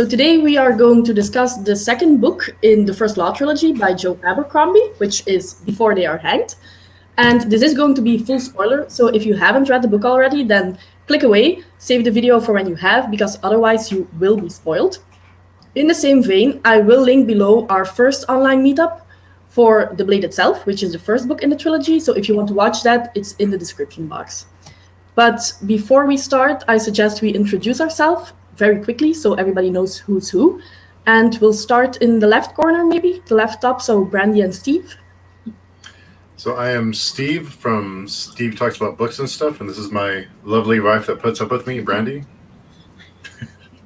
So today we are going to discuss the second book in the First Law Trilogy by Joe Abercrombie, which is Before They Are Hanged. And this is going to be full spoiler, so if you haven't read the book already, then click away, save the video for when you have, because otherwise you will be spoiled. In the same vein, I will link below our first online meetup for The Blade itself, which is the first book in the trilogy, so if you want to watch that, it's in the description box. But before we start, I suggest we introduce ourselves very quickly so everybody knows who's who. And we'll start in the left corner, maybe, the left top, so Brandie and Steve. So I am Steve from Steve Talks About Books and Stuff, and this is my lovely wife that puts up with me, Brandie.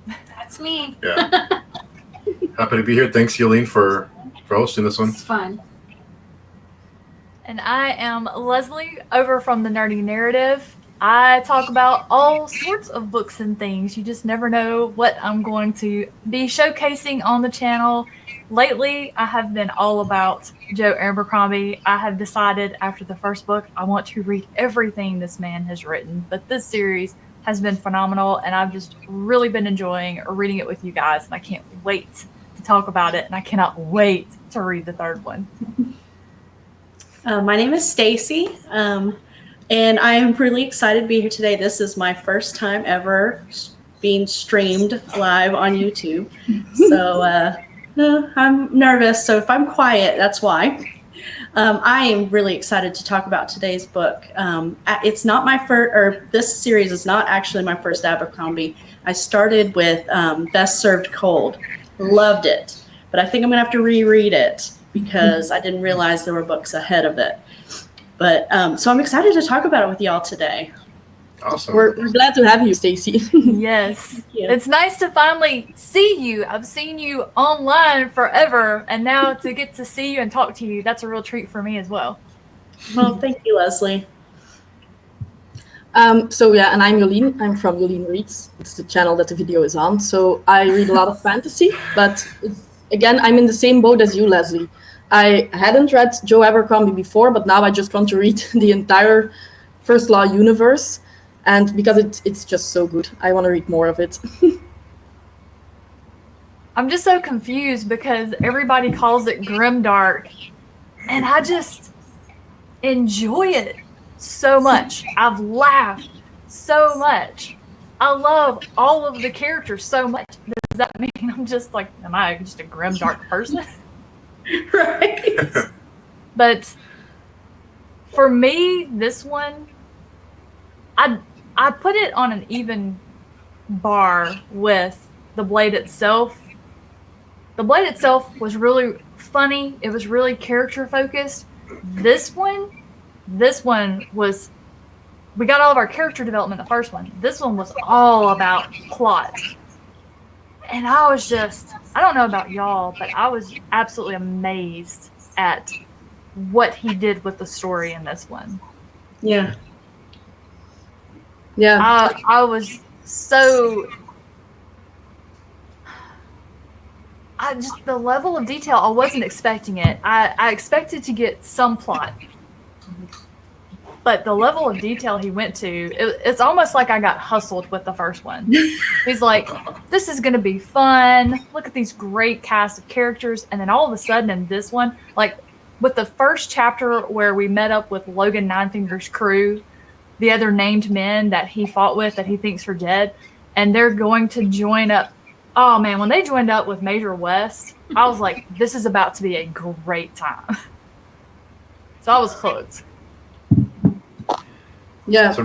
That's me. Yeah. Happy to be here. Thanks, Yelene, for hosting this one. It's fun. And I am Lezlie, over from the Nerdy Narrative. I talk about all sorts of books and things. You just never know what I'm going to be showcasing on the channel. Lately, I have been all about Joe Abercrombie. I have decided after the first book, I want to read everything this man has written. But this series has been phenomenal, and I've just really been enjoying reading it with you guys. And I can't wait to talk about it, and I cannot wait to read the third one. My name is Stacy, and I am really excited to be here today. This is my first time ever being streamed live on YouTube. So I'm nervous, so if I'm quiet, that's why. I am really excited to talk about today's book. It's not my first, or this series is not actually my first Abercrombie. I started with Best Served Cold. Loved it, but I think I'm gonna have to reread it because I didn't realize there were books ahead of it. But so I'm excited to talk about it with y'all today. Awesome. We're glad to have you, Stacy. Yes. It's nice to finally see you. I've seen you online forever, and now to get to see you and talk to you, that's a real treat for me as well. Well, thank you, Lezlie. So yeah, and I'm Yelene. I'm from Yelene Reads. It's the channel that the video is on. So I read a lot of fantasy, but again, I'm in the same boat as you, Lezlie. I hadn't read Joe Abercrombie before, but now I just want to read the entire First Law universe. And because it's just so good, I want to read more of it. I'm just so confused because everybody calls it grimdark, and I just enjoy it so much. I've laughed so much. I love all of the characters so much. Does that mean I'm just like, am I just a grimdark person? Right. But for me, this one, I put it on an even bar with The Blade itself. The Blade itself was really funny. It was really character focused. This one was, we got all of our character development in the first one. This one was all about plot. And I was just, I don't know about y'all, but I was absolutely amazed at what he did with the story in this one. Yeah. Yeah. I was so, the level of detail, I wasn't expecting it. I expected to get some plot. But the level of detail he went to, it's almost like I got hustled with the first one. He's like, this is going to be fun. Look at these great cast of characters. And then all of a sudden in this one, like with the first chapter where we met up with Logan Ninefinger's crew, the other named men that he fought with that he thinks are dead, and they're going to join up. Oh man, when they joined up with Major West, I was like, this is about to be a great time. So I was hooked. Yeah, So,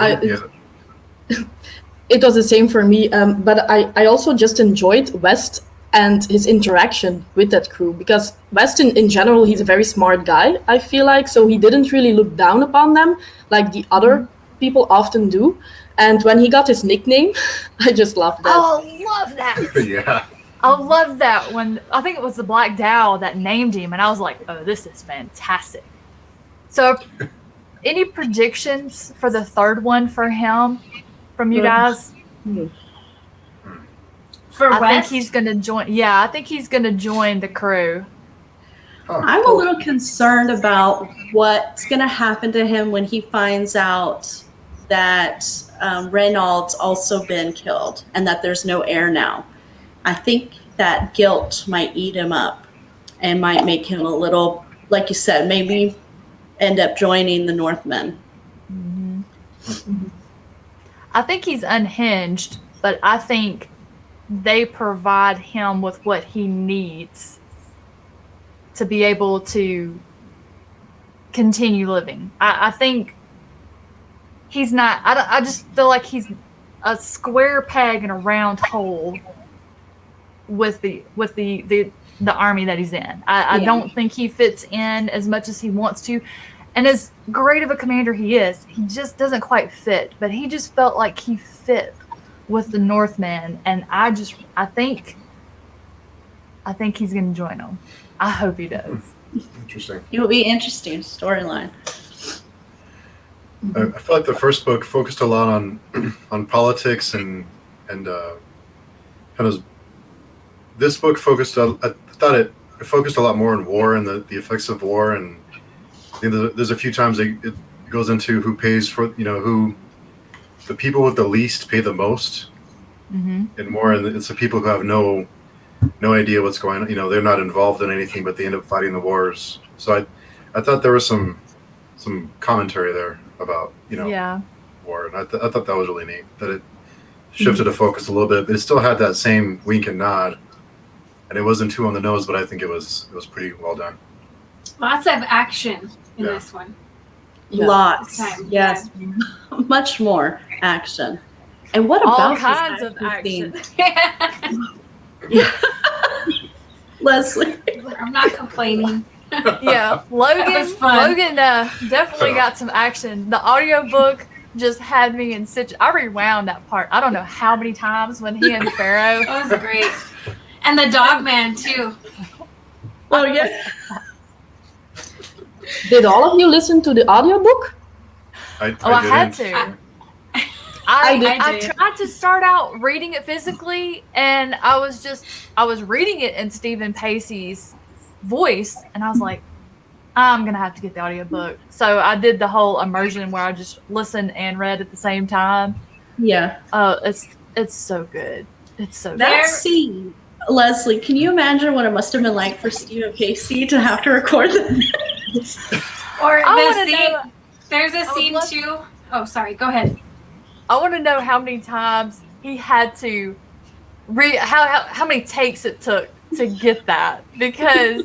it was the same for me, but I also just enjoyed West and his interaction with that crew, because West in general, he's a very smart guy, I feel like, so he didn't really look down upon them like the other people often do. And when he got his nickname, I just loved that. Oh, love that. Yeah. I love that when, I think it was the Black Dow that named him, and I was like, oh, this is fantastic. So any predictions for the third one for him from you guys? For I West? think he's going to join. Yeah, I think he's going to join the crew. Oh, I'm a little concerned about what's going to happen to him when he finds out that Reynald's also been killed and that there's no heir now. I think that guilt might eat him up and might make him a little, like you said, maybe end up joining the Northmen. I think he's unhinged, but I think they provide him with what he needs to be able to continue living. I think he's not. I just feel like he's a square peg in a round hole with the army that he's in. I don't think he fits in as much as he wants to. And as great of a commander he is, he just doesn't quite fit. But he just felt like he fit with the Northmen, and I think he's going to join them. I hope he does. Interesting. It will be interesting storyline. I feel like the first book focused a lot on politics and kind of. This book focused. I thought it focused a lot more on war and the effects of war, and there's a few times it goes into who pays for who the people with the least pay the most, and more, and it's the people who have no idea what's going on. They're not involved in anything, but they end up fighting the wars. So I thought there was some commentary there about war, and I thought that was really neat that it shifted the focus a little bit, but it still had that same wink and nod, and it wasn't too on the nose, but I think it was pretty well done. Lots of action in this one. Lots, yes, much more action. And what all about kinds of action? Lezlie? I'm not complaining. Yeah, Logan definitely got some action. The audiobook just had me in I rewound that part I don't know how many times when he and Pharaoh. That was great. And the dog man too. Oh yes. Did all of you listen to the audiobook? I had didn't. to. I I did. tried to start out reading it physically, and I was reading it in Stephen Pacey's voice, and I was like, I'm gonna have to get the audiobook. So I did the whole immersion where I just listened and read at the same time. Yeah. It's so good. It's so good. That scene, Lezlie, can you imagine what it must have been like for Stephen Pacey to have to record that? Or I the wanna scene. know- There's a scene too. Oh, sorry. Go ahead. I want to know how many times he had to read, how many takes it took to get that, because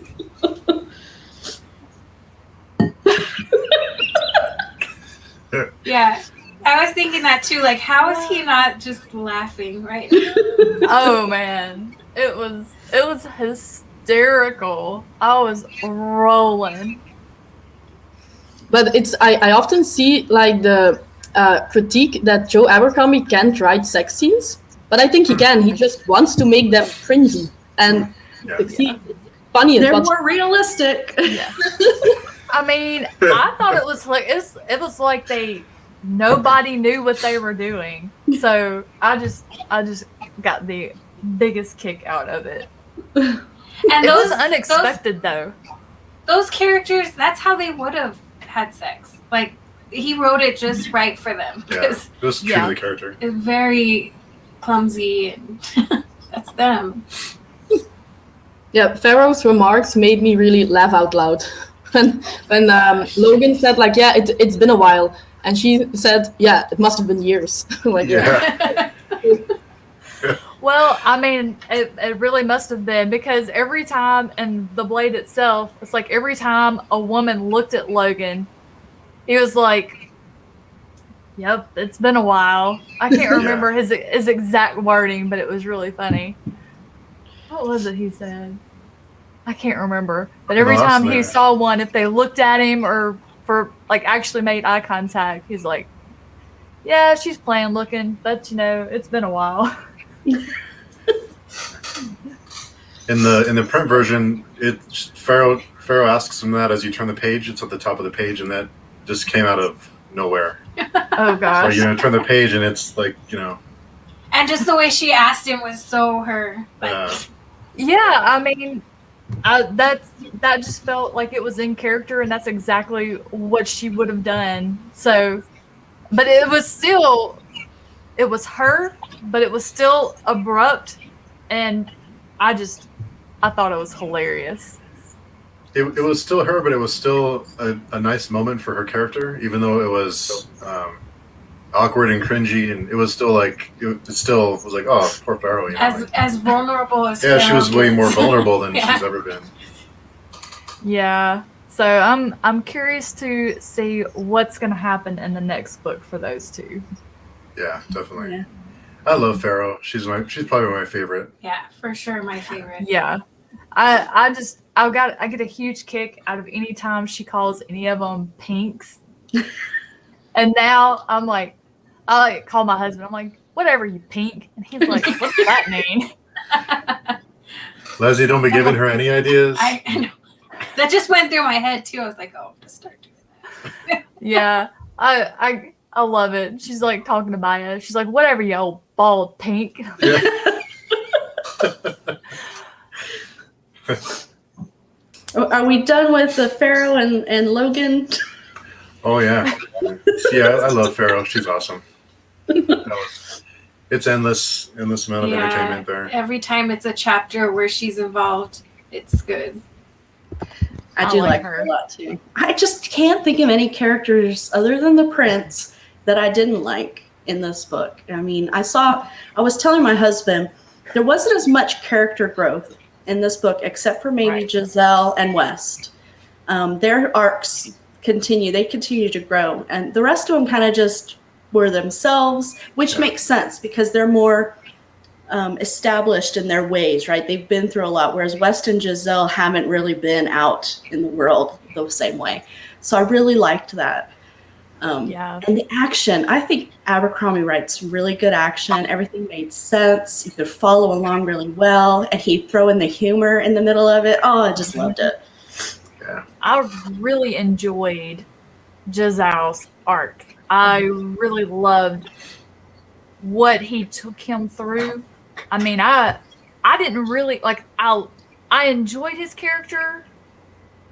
Yeah, I was thinking that too. Like, how is he not just laughing right? oh man, it was hysterical. I was rolling. But I often see like the critique that Joe Abercrombie can't write sex scenes, but I think he can. He just wants to make them cringy and see funny. They're more realistic. Yeah. I mean, I thought it was like it was like nobody knew what they were doing. So I just got the biggest kick out of it. And It was unexpected though. Those characters, that's how they would have had sex. Like, he wrote it just right for them. Yeah, Because it was true to the character. it's very clumsy, and that's them. Yeah, Pharaoh's remarks made me really laugh out loud. when Logan said like, yeah, it's been a while, and she said, yeah, it must have been years. Like, Yeah. Well, I mean, it really must have been, because every time in the Blade itself, it's like every time a woman looked at Logan, he was like, yep, it's been a while. I can't remember his exact wording, but it was really funny. What was it he said? I can't remember. But every time he saw one, if they looked at him or actually made eye contact, he's like, yeah, she's plain looking, but it's been a while. In the print version, Pharaoh asks him that as you turn the page. It's at the top of the page, and that just came out of nowhere. Oh gosh. So turn the page, and it's like And just the way she asked him was so her. Like, yeah, I mean, that just felt like it was in character, and that's exactly what she would have done. So, but it was her, but it was still abrupt And I thought it was hilarious. It was still her, but it was still a nice moment for her character, even though it was awkward and cringy, and it was still like it still was like, oh, poor Pharaoh. You know, As vulnerable as yeah, she was Pharaoh way is. more vulnerable than she's ever been. Yeah. So I'm curious to see what's gonna happen in the next book for those two. Yeah, definitely. Yeah. I love Pharaoh. She's probably my favorite. Yeah, for sure, my favorite. Yeah. I get a huge kick out of any time she calls any of them pinks. And now I'm like, I call my husband. I'm like, whatever, you pink. And he's like, what's that mean? Lezlie, don't be giving her any ideas. I know. That just went through my head too. I was like, oh, I'm gonna start doing that. Yeah. I love it. She's like talking to Maya. She's like, whatever, you old bald pink. Yeah. Are we done with the Pharaoh and Logan? Oh yeah, yeah. I love Pharaoh. She's awesome. It's endless amount of entertainment there. Every time it's a chapter where she's involved, it's good. I do like her a lot too. I just can't think of any characters other than the prince that I didn't like in this book. I mean, I was telling my husband there wasn't as much character growth in this book except for maybe Giselle and West. Their arcs continue to grow, and the rest of them kind of just were themselves, which makes sense because they're more established in their ways, right? They've been through a lot, whereas West and Giselle haven't really been out in the world the same way. So I really liked that. And the action, I think Abercrombie writes really good action. Everything made sense. You could follow along really well, and he'd throw in the humor in the middle of it. Oh, I just loved it. Yeah. I really enjoyed Giselle's arc. I really loved what he took him through. I mean, I didn't really I enjoyed his character,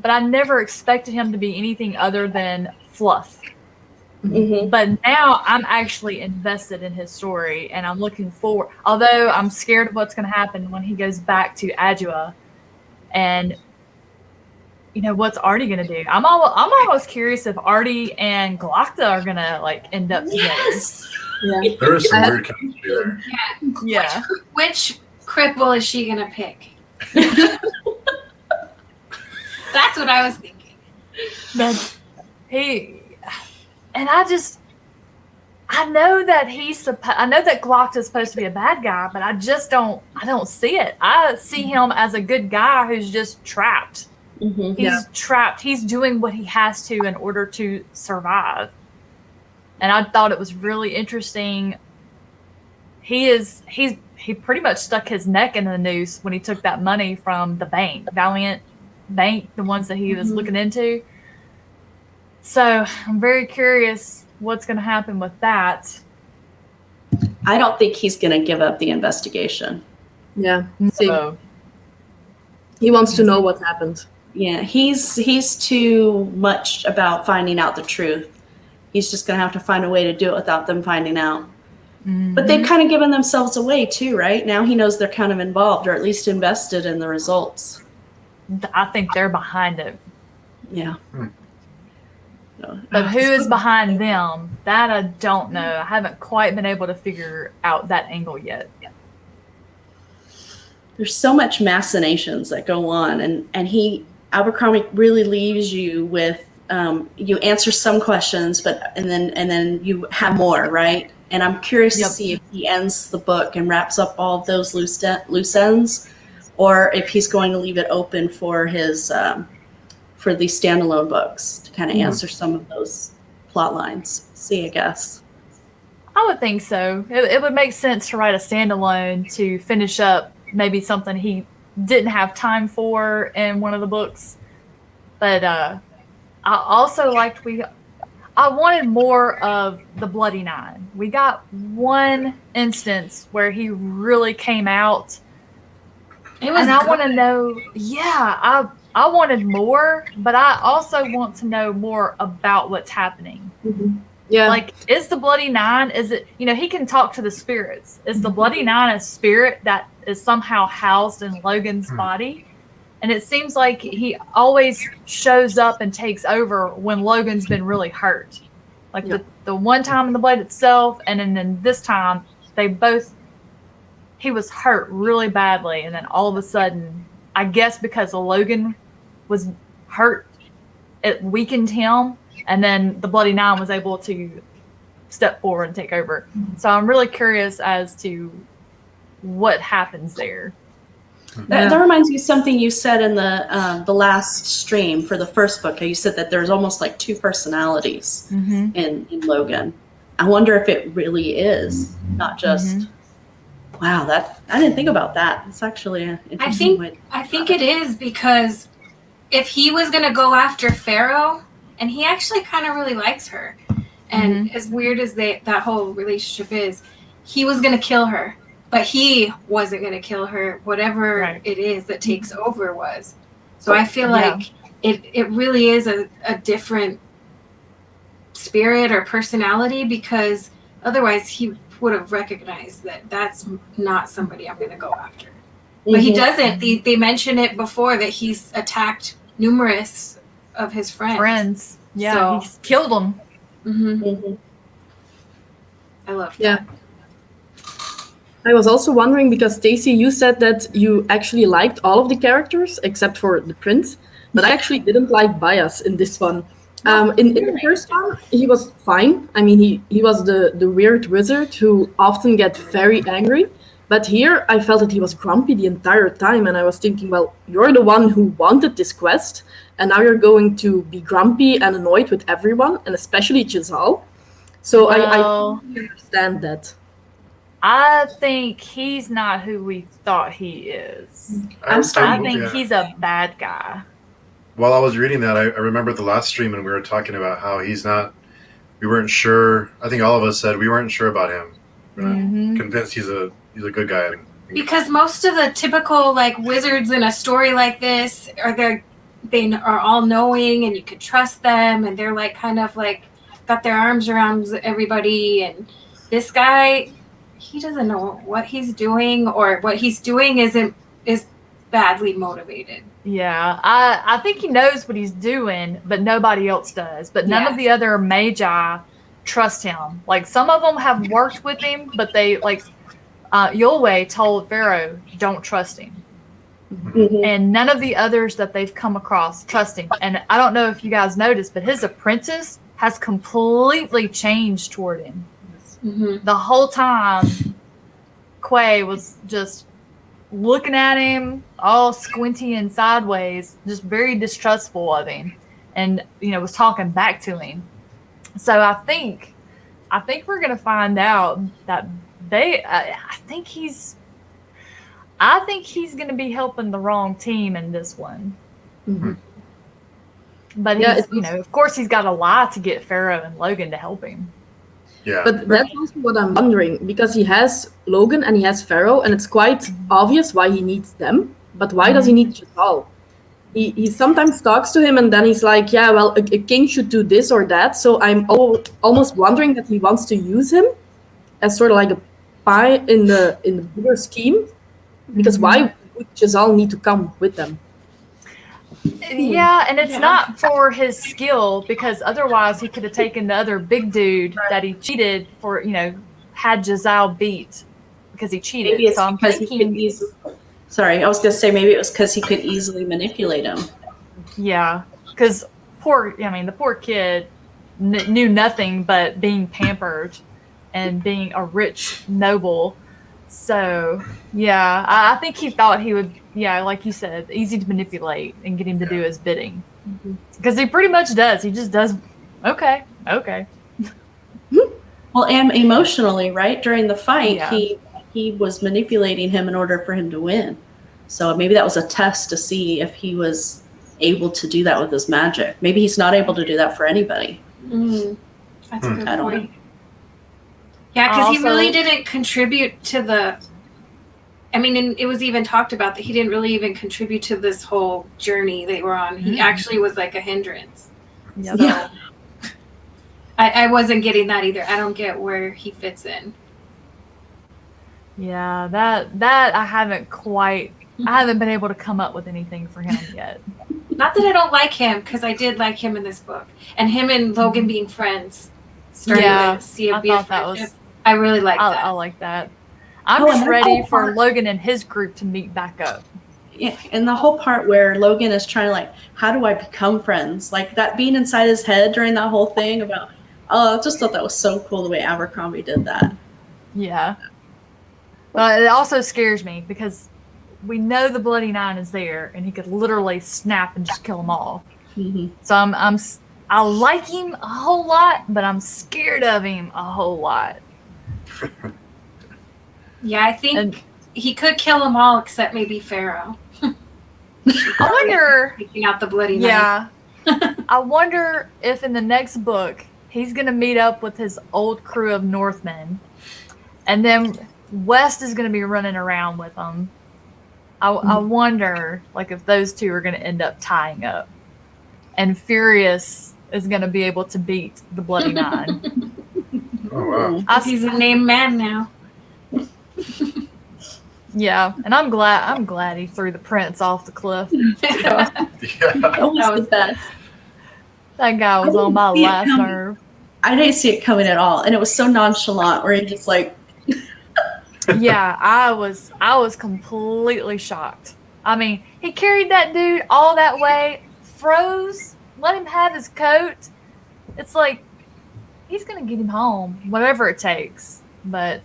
but I never expected him to be anything other than fluff. Mm-hmm. But now I'm actually invested in his story, and I'm looking forward. Although I'm scared of what's going to happen when he goes back to Adua, and what's Artie going to do? I'm almost curious if Artie and Galacta are going to end up together. Yes. Yeah. There is some weird chemistry there. Yeah. Which cripple is she gonna pick? That's what I was thinking. But I know that I know that Galacta is supposed to be a bad guy, but I don't see it. I see him as a good guy who's just trapped. Mm-hmm. He's trapped. He's doing what he has to in order to survive. And I thought it was really interesting. He pretty much stuck his neck in the noose when he took that money from the bank, Valiant Bank, the ones that he was looking into. So I'm very curious what's going to happen with that. I don't think he's going to give up the investigation. Yeah. See, So, he wants to know what happened. Yeah, he's too much about finding out the truth. He's just going to have to find a way to do it without them finding out. But they've kind of given themselves away too, right? Now he knows they're kind of involved or at least invested in the results. I think they're behind it. Yeah. But who is behind them? That I don't know. I haven't quite been able to figure out that angle yet. There's so much machinations that go on, and Abercrombie really leaves you with you answer some questions, and then you have more, right? And I'm curious to see if he ends the book and wraps up all of those loose ends, or if he's going to leave it open for his for these standalone books to kind of answer some of those plot lines. See, I guess. I would think so. It would make sense to write a standalone to finish up maybe something he didn't have time for in one of the books. But I also liked I wanted more of the Bloody Nine. We got one instance where he really came out. It was and I good. want to know, I wanted more, but I also want to know more about what's happening. Mm-hmm. Yeah. Like, is the Bloody Nine, is it, he can talk to the spirits. Is the Bloody Nine a spirit that is somehow housed in Logan's body? And it seems like he always shows up and takes over when Logan's been really hurt. Like the one time in the Blade itself, and then this time, he was hurt really badly. And then all of a sudden, I guess because Logan was hurt, it weakened him. And then the Bloody Nine was able to step forward and take over. So I'm really curious as to what happens there. That reminds me of something you said in the last stream for the first book. You said that there's almost like two personalities in Logan. I wonder if it really is not just. Wow, I didn't think about that. It's actually an interesting way. I think it is, because if he was going to go after Pharaoh, and he actually kind of really likes her, and as weird as that whole relationship is, he was going to kill her. But he wasn't going to kill her, whatever it is that takes over was. So I feel like it really is a different spirit or personality, because otherwise he would have recognized that that's not somebody I'm going to go after. But he doesn't. They mention it before that he's attacked numerous of his friends. Yeah, so, he's killed them. I love that. Yeah. I was also wondering, because Stacy, you said that you actually liked all of the characters except for the prince, but I actually didn't like Bias in this one. In the first one, he was fine. I mean, he was the weird wizard who often gets very angry. But here, I felt that he was grumpy the entire time, and I was thinking, well, you're the one who wanted this quest, and now you're going to be grumpy and annoyed with everyone, and especially Chazal. So I don't understand that. I think he's not who we thought he is. I think he's a bad guy. While I was reading that, I remember the last stream and we were talking about how we weren't sure. I think all of us said we weren't sure about him. We're not convinced he's a good guy. Because most of the typical wizards in a story like this they are all knowing and you could trust them, and they're got their arms around everybody, and this guy, he doesn't know what he's doing, or what he's doing is badly motivated. Yeah, I think he knows what he's doing, but nobody else does. But none of the other magi trust him. Like, some of them have worked with him, but they, Yulwei told Pharaoh, don't trust him. And none of the others that they've come across trust him. And I don't know if you guys noticed, but his apprentice has completely changed toward him. The whole time, Quay was just looking at him all squinty and sideways, just very distrustful of him, and was talking back to him. So I think we're gonna find out that I think he's gonna be helping the wrong team in this one. But he's, of course he's got to lie to get Pharaoh and Logan to help him. Yeah. But that's also what I'm wondering, because he has Logan and he has Pharaoh, and it's quite obvious why he needs them. But why does he need Chazal? He sometimes talks to him, and then he's like, yeah, well, a king should do this or that. So I'm almost wondering that he wants to use him as sort of like a pie in the bigger scheme. Because why would Chazal need to come with them? Yeah, and it's not for his skill, because otherwise he could have taken the other big dude that he cheated for, had Jazal beat because he cheated. Maybe it's so I'm because thinking, he could easily. Sorry, I was going to say maybe it was because he could easily manipulate him. Yeah, because the poor kid knew nothing but being pampered and being a rich noble. So, yeah, I think he thought he would, like you said, easy to manipulate and get him to do his bidding. Because he pretty much does. He just does, okay. Well, and emotionally, right? During the fight, he was manipulating him in order for him to win. So maybe that was a test to see if he was able to do that with his magic. Maybe he's not able to do that for anybody. That's a good point. Yeah, because he really didn't contribute to and it was even talked about that he didn't really even contribute to this whole journey they were on. He actually was like a hindrance. Yep. So, I wasn't getting that either. I don't get where he fits in. Yeah, that I haven't been able to come up with anything for him yet. Not that I don't like him, because I did like him in this book. And him and Logan being friends. Starting to see a I thought that was. I really like that. I like that. I'm just ready for Logan and his group to meet back up. Yeah, and the whole part where Logan is trying to like, how do I become friends? Like that being inside his head during that whole thing about, I just thought that was so cool the way Abercrombie did that. Yeah. But it also scares me because we know the Bloody Nine is there and he could literally snap and just kill them all. Mm-hmm. So I like him a whole lot, but I'm scared of him a whole lot. Yeah, I think he could kill them all except maybe Pharaoh. I wonder. Taking out the Bloody Nine. Yeah. I wonder if in the next book he's going to meet up with his old crew of Northmen, and then West is going to be running around with them. I wonder, like, if those two are going to end up tying up, and Furious is going to be able to beat the Bloody Nine. Oh wow! He's a named man now. Yeah, and I'm glad he threw the prince off the cliff. Yeah. That was the best. That guy was on my last nerve. I didn't see it coming at all, and it was so nonchalant where he just like. Yeah, I was completely shocked. I mean, he carried that dude all that way, froze, let him have his coat. It's like he's gonna get him home, whatever it takes. But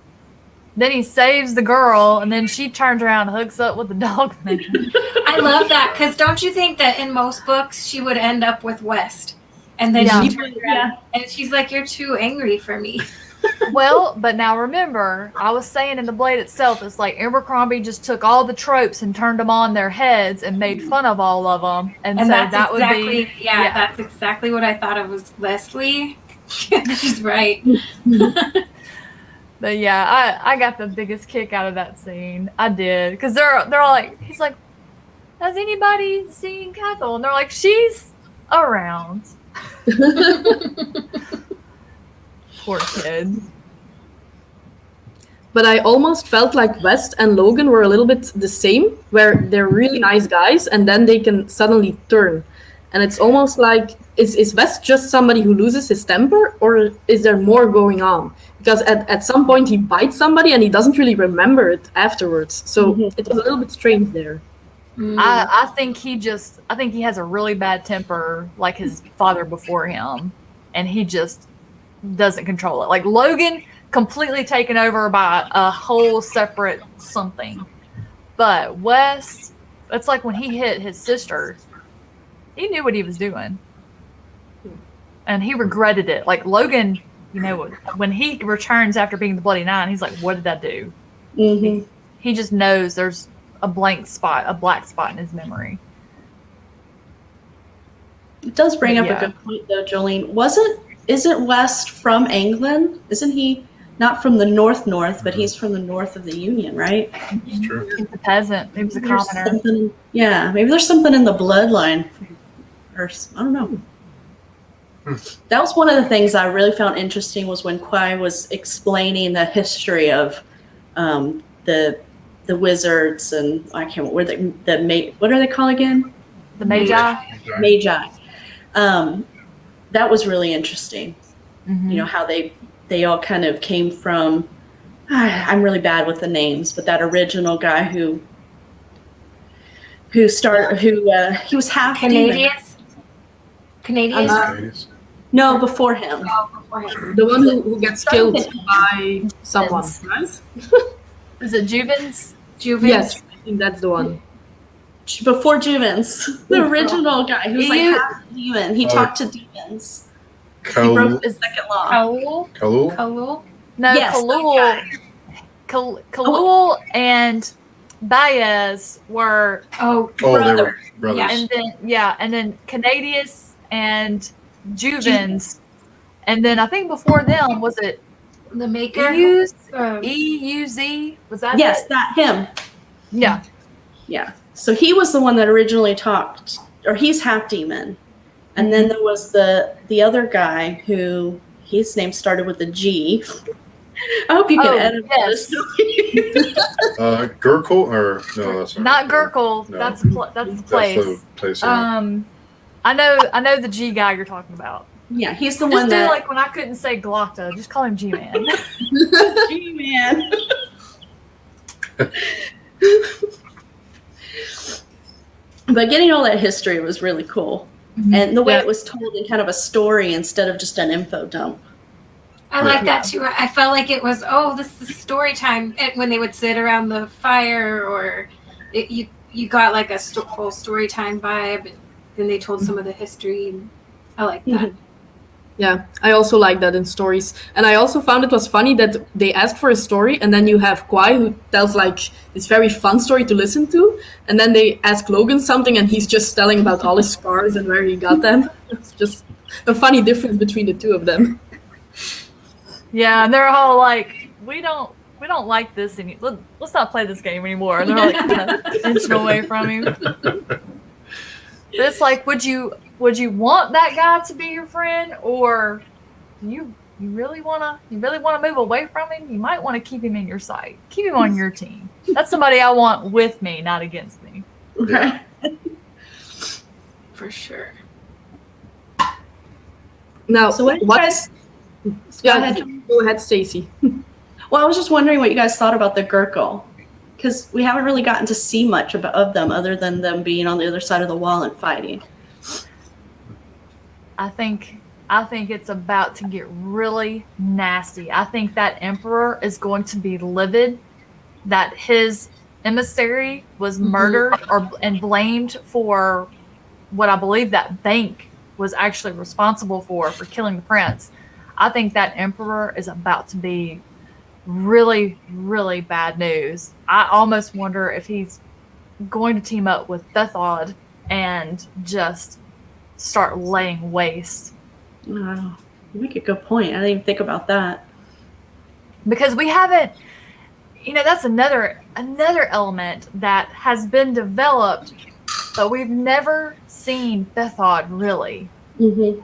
then he saves the girl, and then she turns around and hooks up with the dog man. I love that, because don't you think that in most books she would end up with West? And then she turns around and she's like, "You're too angry for me." Well, but now remember, I was saying in The Blade itself, it's like Abercrombie just took all the tropes and turned them on their heads and made fun of all of them. And so that would be... Yeah, that's exactly what I thought of was Lezlie. She's right. But yeah, I got the biggest kick out of that scene. I did. Because they're all like, he's like, has anybody seen Cathal? And they're like, she's around. Poor kid. But I almost felt like West and Logan were a little bit the same, where they're really nice guys and then they can suddenly turn. And it's almost like, is West just somebody who loses his temper, or is there more going on? Because at some point he bites somebody and he doesn't really remember it afterwards. So it was a little bit strange there. I think he has a really bad temper like his father before him, and he just doesn't control it. Like Logan, completely taken over by a whole separate something. But West, it's like when he hit his sister, he knew what he was doing. And he regretted it. Like Logan, you know, when he returns after being the Bloody Nine, he's like, what did I do? Mm-hmm. He just knows there's a black spot in his memory. It does bring up a good point, though, Jolene. Isn't West from England? Isn't he not from the north, but he's from the north of the Union, right? It's true. He's a peasant. He was a commoner. Yeah, maybe there's something in the bloodline. Or I don't know. That was one of the things I really found interesting was when Quai was explaining the history of the wizards and I can't remember what are they called again? The Magi. Magi. That was really interesting. Mm-hmm. You know how they all kind of came from. I'm really bad with the names, but that original guy who he was half Canadians. No, before him. Oh, before him. The one who gets killed by someone, right? Is it Juvens? Yes, I think that's the one. Before Juvens, the original guy who's like half demon. He talked to demons. He broke his second law. Khalul? No, yes, Khalul and Baez were brothers. They were brothers. And then Canadius and Juvens, and then I think before them was it the Maker? EUZ? Was that him. Yeah. Yeah. So he was the one that originally talked, or he's half demon. And then there was the other guy who his name started with a G. I hope you can edit yes. this. Gurkle or no? That's Not Gurkle. No. That's the place. That's the place. Yeah. I know the G guy you're talking about. Yeah, he's the Just one do that like when I couldn't say Glockta, just call him G-Man. G-Man. But getting all that history was really cool. And the way it was told in kind of a story instead of just an info dump. I like that too. I felt like it was, this is story time when they would sit around the fire, or you got like a whole story time vibe. And then they told some of the history. And I like that. Yeah, I also like that in stories. And I also found it was funny that they asked for a story, and then you have Kwai who tells like this very fun story to listen to, and then they ask Logan something and he's just telling about all his scars and where he got them. It's just a funny difference between the two of them. Yeah, and they're all like, we don't like this anymore. Let's not play this game anymore. And they're like kind of inching away from him. But it's like, would you want that guy to be your friend, or do you really wanna move away from him? You might want to keep him in your sight. Keep him on your team. That's somebody I want with me, not against me. Okay. For sure. Now, So what do you guys... Go ahead, Stacy. Well, I was just wondering what you guys thought about the Gurkle, because we haven't really gotten to see much of them other than them being on the other side of the wall and fighting. I think it's about to get really nasty. I think that Emperor is going to be livid that his emissary was murdered and blamed for what I believe that bank was actually responsible for killing the prince. I think that Emperor is about to be really, really bad news. I almost wonder if he's going to team up with Bethod and just start laying waste. Wow. You make a good point. I didn't even think about that. Because we haven't, that's another element that has been developed, but we've never seen Bethod really. Mm-hmm.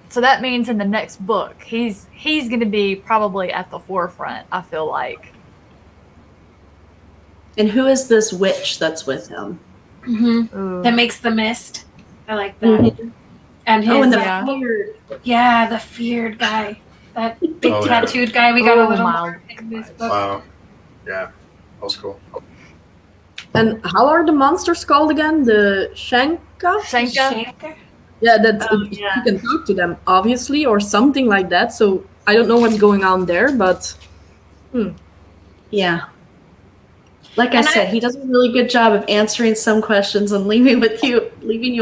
So that means in the next book, he's going to be probably at the forefront, I feel like. And who is this witch that's with him? That makes the mist. I like that. And his, the feared guy. That big tattooed guy we got a little more in this book. Wow. Yeah. That was cool. And how are the monsters called again? The Shanka? Shanka? Yeah, you can talk to them, obviously, or something like that. So I don't know what's going on there, but... Yeah. Like I said, he does a really good job of answering some questions and leaving you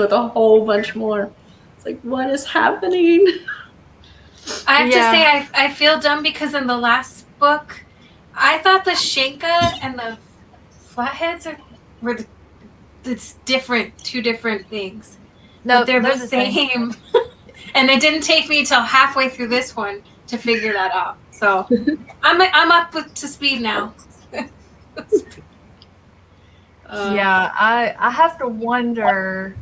with a whole bunch more. It's like, what is happening? I have to say, I feel dumb because in the last book, I thought the Shanka and the Flatheads were two different things. No, but they're the same. And it didn't take me till halfway through this one to figure that out. So I'm up to speed now. I have to wonder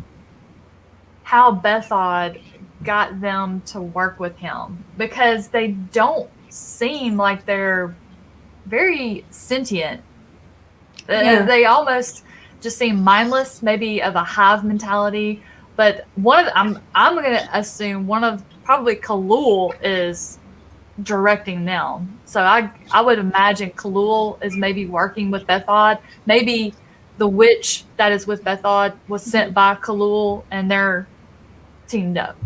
how Bethod got them to work with him, because they don't seem like they're very sentient. They almost just seem mindless, maybe of a hive mentality. But I'm going to assume probably Khalul is directing them. So I would imagine Khalul is maybe working with Bethod. Maybe the witch that is with Bethod was sent by Khalul and they're teamed up.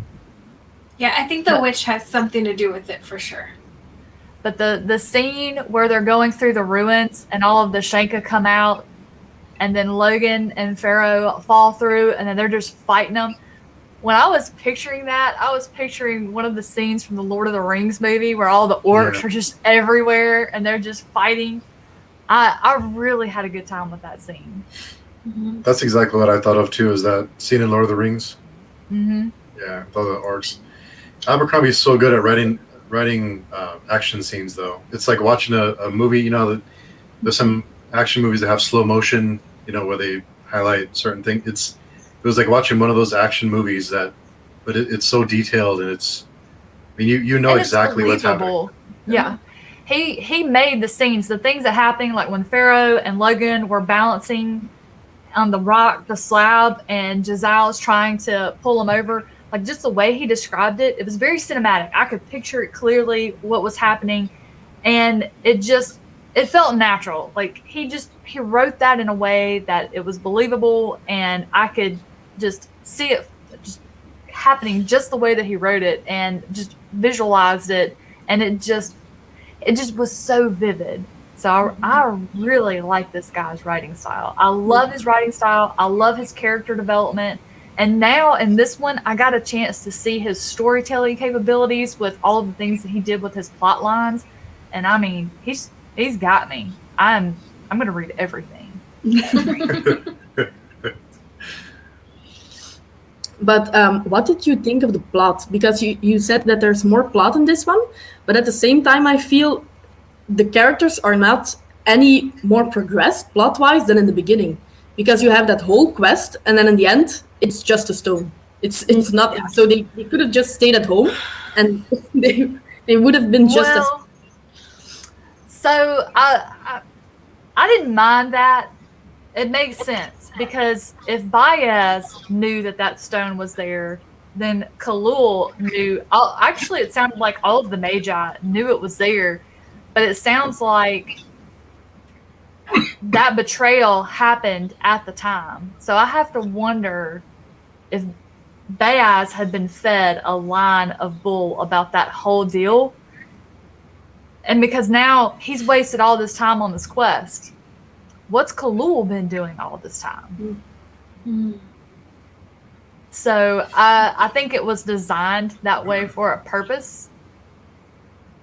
Yeah, I think the witch has something to do with it for sure. But the scene where they're going through the ruins and all of the Shanka come out, and then Logan and Pharaoh fall through, and then they're just fighting them. When I was picturing that, I was picturing one of the scenes from the Lord of the Rings movie where all the orcs are just everywhere and they're just fighting. I really had a good time with that scene. That's exactly what I thought of too, is that scene in Lord of the Rings. Mm-hmm. Yeah, all the orcs. Abercrombie is so good at writing action scenes, though. It's like watching a movie, there's some action movies that have slow motion, where they highlight certain things. It was like watching one of those action movies but it's so detailed, and it's I mean, you know And it's exactly what's happening. believable. Yeah. He made the scenes, the things that happened, like when Pharaoh and Logan were balancing on the rock, the slab, and Giselle's trying to pull him over. Like, just the way he described it, it was very cinematic. I could picture it clearly what was happening, and it felt natural. Like, he wrote that in a way that it was believable, and I could just see it just happening just the way that he wrote it, and just visualized it, and it just was so vivid. So I really like this guy's writing style. I love his writing style. I love his character development. And now in this one, I got a chance to see his storytelling capabilities with all of the things that he did with his plot lines. And I mean, he's got me. I'm going to read everything. But what did you think of the plot? Because you said that there's more plot in this one, but at the same time, I feel the characters are not any more progressed plot-wise than in the beginning. Because you have that whole quest, and then in the end, it's just a stone. It's nothing. Yeah. So they could have just stayed at home, and they would have been just as... So I didn't mind that. It makes sense, because if Baez knew that stone was there, then Khalul knew. Actually, it sounded like all of the Magi knew it was there, but it sounds like that betrayal happened at the time. So I have to wonder if Baez had been fed a line of bull about that whole deal. And because now he's wasted all this time on this quest, what's Khalul been doing all this time? Mm-hmm. So I think it was designed that way for a purpose.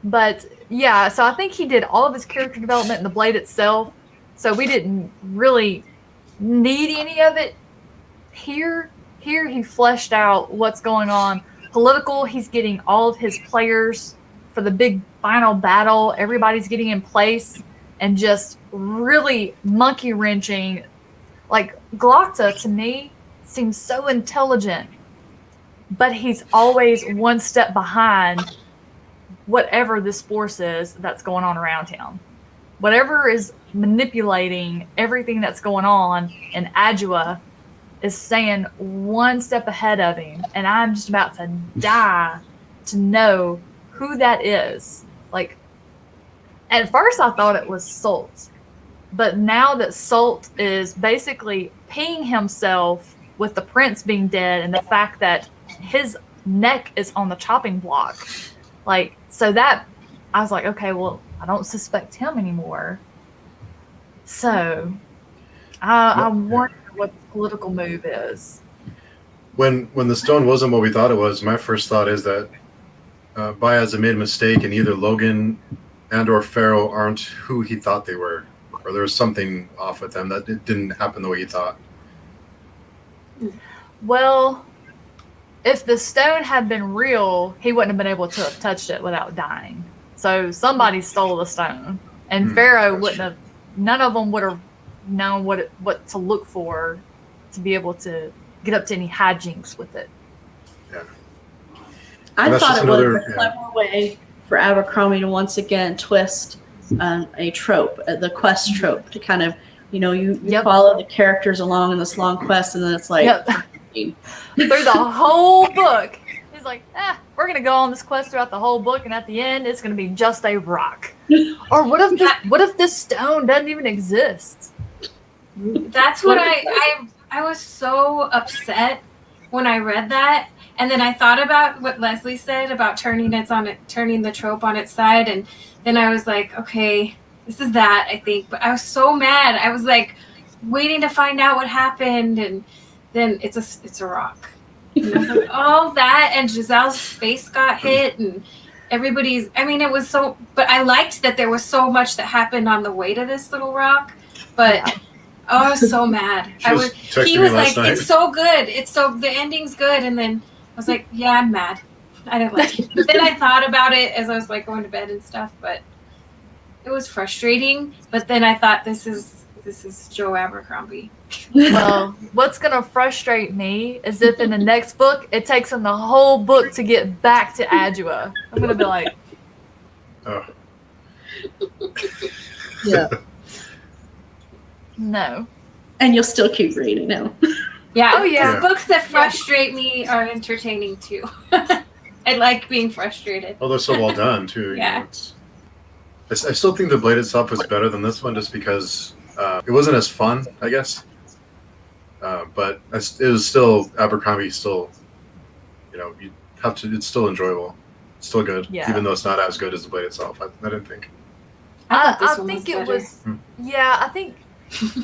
But yeah, so I think he did all of his character development in the Blade itself. So we didn't really need any of it here. Here he fleshed out what's going on. Political, he's getting all of his players for the big final battle. Everybody's getting in place and just really monkey wrenching. Like, Glocta to me seems so intelligent, but he's always one step behind whatever this force is that's going on around him. Whatever is manipulating everything that's going on in Adua is staying one step ahead of him. And I'm just about to die to know who that is. Like, at first I thought it was Sult. But now that Sult is basically peeing himself with the prince being dead and the fact that his neck is on the chopping block, like, so that I was like, okay, well, I don't suspect him anymore. So I wonder what the political move is. When the stone wasn't what we thought it was, my first thought is that Baez had made a mistake, and either Logan and or Pharaoh aren't who he thought they were, or there was something off with them, that it didn't happen the way he thought. Well, if the stone had been real, he wouldn't have been able to have touched it without dying. So somebody stole the stone, and Pharaoh wouldn't have. None of them would have known what to look for to be able to get up to any hijinks with it. Yeah. I thought it was a clever way for Abercrombie to once again twist a trope, the quest trope, to kind of, you follow the characters along in this long quest, and then it's like through the whole book. He's like, we're gonna go on this quest throughout the whole book, and at the end, it's gonna be just a rock. Or what if this stone doesn't even exist? That's what I was so upset when I read that, and then I thought about what Lezlie said about turning the trope on its side, and then I was like, okay, this is that, I think. But I was so mad. I was like waiting to find out what happened, and then it's a rock. And I was like, all that, and Giselle's face got hit, and everybody's. I mean, it was so. But I liked that there was so much that happened on the way to this little rock. But I was so mad. He was like, "It's so good. The ending's good," and then I was like, "Yeah, I'm mad. I didn't like it." But then I thought about it as I was like going to bed and stuff. But it was frustrating. But then I thought, this is this is Joe Abercrombie. Well, what's going to frustrate me is if in the next book, it takes them the whole book to get back to Adua. I'm going to be like, Oh. Yeah. no. And you'll still keep reading now. Yeah. Oh, yeah. 'cause books that frustrate me are entertaining too. I like being frustrated. Well, they're so well done too. Yeah. You know, I still think the Blade itself was better than this one, just because it wasn't as fun, I guess. But it was still Abercrombie. Still, you know, you have to. It's still enjoyable. It's still good, Yeah. even though it's not as good as the Blade itself. I didn't think. thought this I one think was it better. was, yeah, I think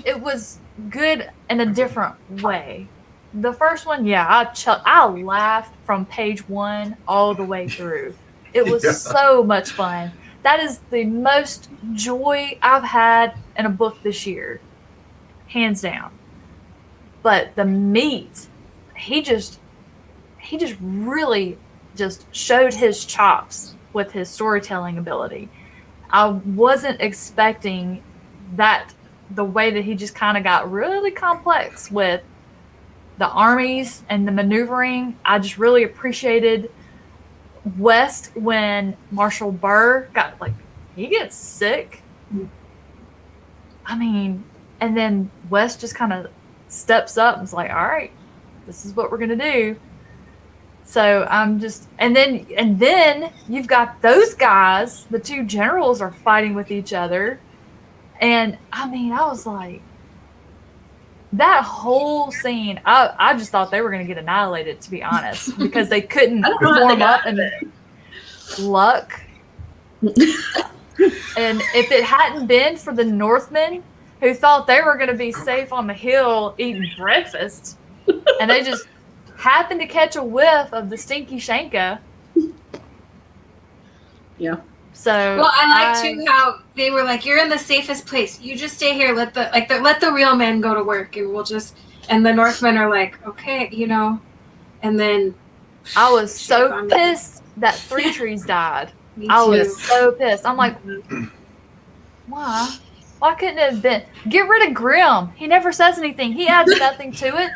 it was good in a different way. The first one, yeah, I laughed from page 1 all the way through. It was Yeah. so much fun. That is the most joy I've had in a book this year, hands down. But the meat, he just really just showed his chops with his storytelling ability. I wasn't expecting that, the way that he just kind of got really complex with the armies and the maneuvering. I just really appreciated West when Marshall Burr got, like, he gets sick. I mean, and then West just kind of steps up and is like, all right, this is what we're going to do. So I'm just, and then you've got those guys, the two generals are fighting with each other. And I mean, I was like, that whole scene, I just thought they were going to get annihilated, to be honest, because they couldn't I don't know how they form got up and luck. And if it hadn't been for the Northmen who thought they were going to be safe on the hill eating breakfast, and they just happened to catch a whiff of the stinky Shanka. Yeah. So Well, I like too how they were like, "You're in the safest place. You just stay here. Let the real men go to work, and we'll just." And the Northmen are like, "Okay, you know." And then I was so on pissed that Three Trees died. me I too. was so pissed. I'm like, why? Why couldn't it have been? Get rid of Grimm. He never says anything. He adds nothing to it.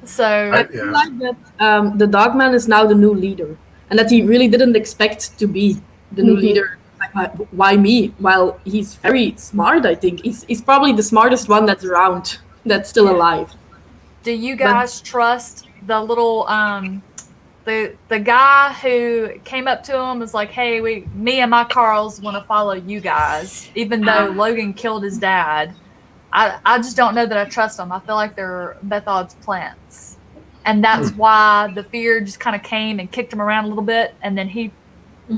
So I feel like that the Dogman is now the new leader, and that he really didn't expect to be the new leader. Like, why me? Well, he's very smart. I think he's probably the smartest one that's around, that's still alive. do you guys trust the little the guy who came up to him and was like, hey, me and my Carls want to follow you guys, even though Logan killed his dad? I just don't know that I trust them. I feel like they're Bethod's plants. And that's why the fear just kind of came and kicked him around a little bit, and then he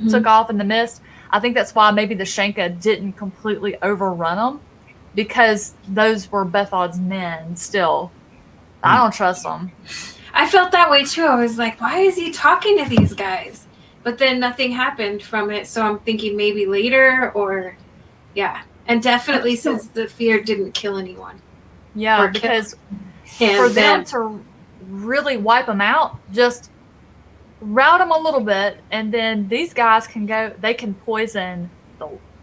took off in the mist. I think that's why maybe the Shanka didn't completely overrun them, because those were Bethod's men still. I don't trust them. I felt that way too. I was like, "Why is he talking to these guys?" But then nothing happened from it, so I'm thinking maybe later, or yeah. And definitely since the fear didn't kill anyone. Yeah, Or because And for then, them to really wipe them out, just route them a little bit, and then these guys can go, they can poison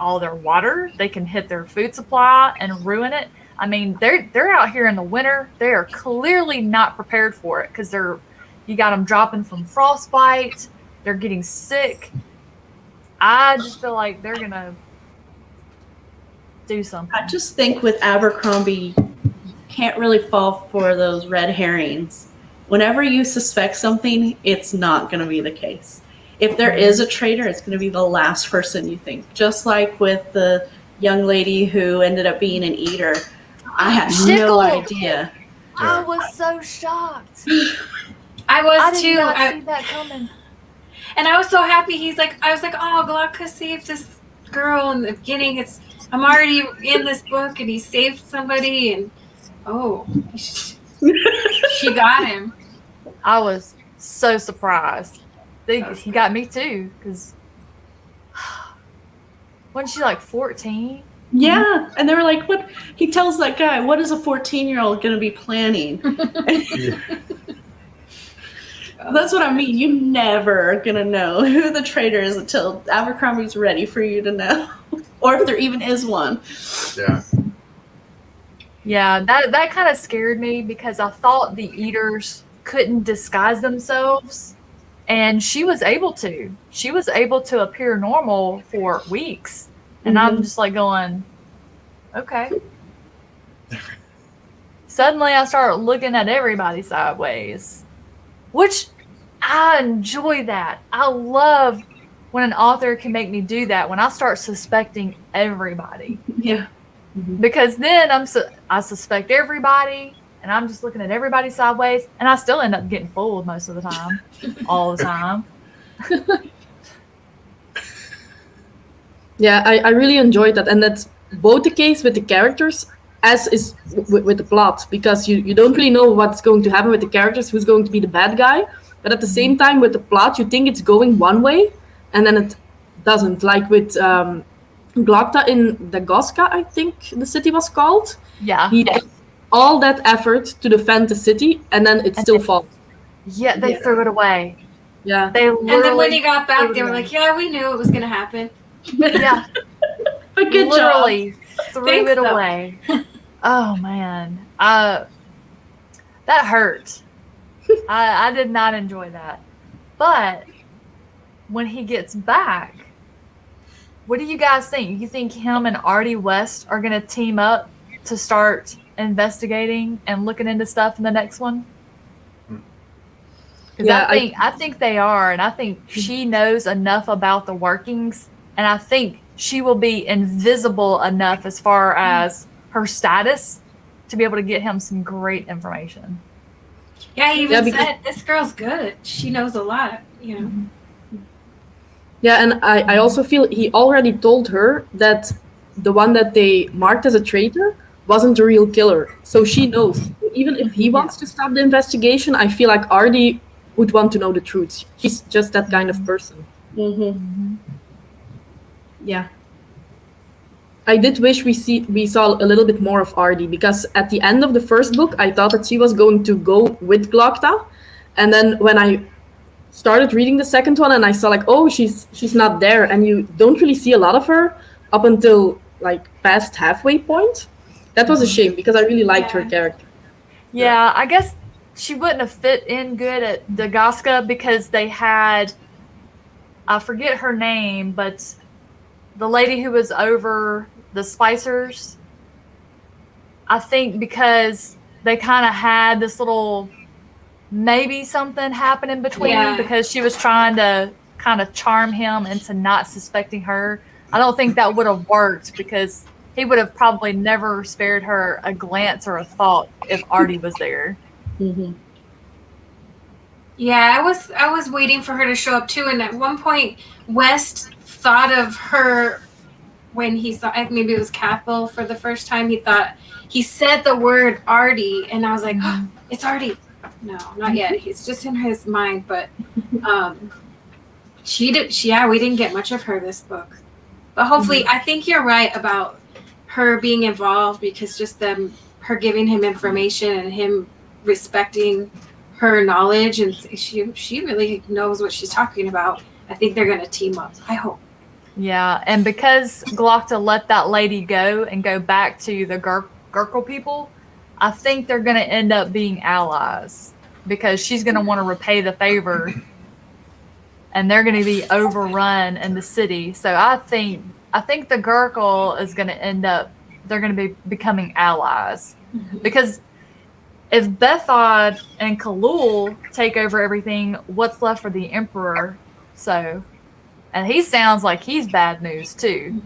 all their water, they can hit their food supply and ruin it. I mean, they're out here in the winter. They are clearly not prepared for it, because you got them dropping from frostbite, they're getting sick. I just feel like they're gonna do something. I just think with Abercrombie, you can't really fall for those red herrings. Whenever you suspect something, it's not going to be the case. If there is a traitor, it's going to be the last person you think. Just like with the young lady who ended up being an eater. I had no idea. I was so shocked. I was I did too. not see that coming. And I was so happy. I was like, "Oh, Glaucus saved this girl in the beginning. I'm already in this book, and he saved somebody." And she got him. I was so surprised. He got me too, because wasn't she like 14? Yeah. And they were like, "What?" He tells that guy, "What is a 14-year-old going to be planning?" That's what I mean. You never are gonna know who the traitor is until Abercrombie's ready for you to know, or if there even is one. Yeah. Yeah, that kind of scared me because I thought the eaters couldn't disguise themselves, and she was able to. She was able to appear normal for weeks, and I'm just like going, okay. Suddenly, I start looking at everybody sideways, which I enjoy that. I love when an author can make me do that, when I start suspecting everybody. Yeah. Because then I suspect everybody, and I'm just looking at everybody sideways, and I still end up getting fooled most of the time, all the time. Yeah, I really enjoyed that, and that's both the case with the characters as is with the plot, because you don't really know what's going to happen with the characters, who's going to be the bad guy, but at the same time with the plot, you think it's going one way, and then it doesn't. Like with Glokta in Dagoska, I think the city was called. Yeah. He did all that effort to defend the city, and then it still falls. Yeah, they threw it away. Yeah. They And then when literally he got back, they were like, "Yeah, we knew it was gonna happen." yeah, But good literally threw Thanks, it though. away. Oh man, that hurt. I did not enjoy that. But when he gets back, what do you guys think? You think him and Artie West are going to team up to start investigating and looking into stuff in the next one? Because Yeah, I think they are, and I think she knows enough about the workings, and I think she will be invisible enough as far as her status to be able to get him some great information. Yeah, he even because- said, "This girl's good. She knows a lot." You know. Yeah, and I also feel he already told her that the one that they marked as a traitor wasn't the real killer. So she knows. Even if he wants to stop the investigation, I feel like Artie would want to know the truth. She's just that kind of person. Yeah. I did wish we saw a little bit more of Artie, because at the end of the first book, I thought that she was going to go with Glokta, and then when I started reading the second one and I saw like, oh, she's not there, and you don't really see a lot of her up until like past halfway point. That was a shame because I really liked her character. Yeah, I guess she wouldn't have fit in good at Dagoska because they had, I forget her name, but the lady who was over the Spicers, I think because they kind of had this little maybe something happen in between because she was trying to kind of charm him into not suspecting her. I don't think that would have worked because he would have probably never spared her a glance or a thought if Artie was there. Yeah, I was waiting for her to show up too, and at one point, West thought of her when he saw, maybe it was Cathal for the first time. He said the word Artie, and I was like, oh, it's Artie. No, not yet. He's just in his mind, but we didn't get much of her this book. But hopefully, I think you're right about her being involved because just her giving him information and him respecting her knowledge, and she really knows what she's talking about. I think they're going to team up. I hope. Yeah, and because Glokta let that lady go and go back to the Gurkle people, I think they're going to end up being allies because she's going to want to repay the favor, and they're going to be overrun in the city. So I think the Gurkle is going to end up, they're going to be becoming allies because if Bethod and Khalul take over everything, what's left for the Emperor? So, and he sounds like he's bad news too.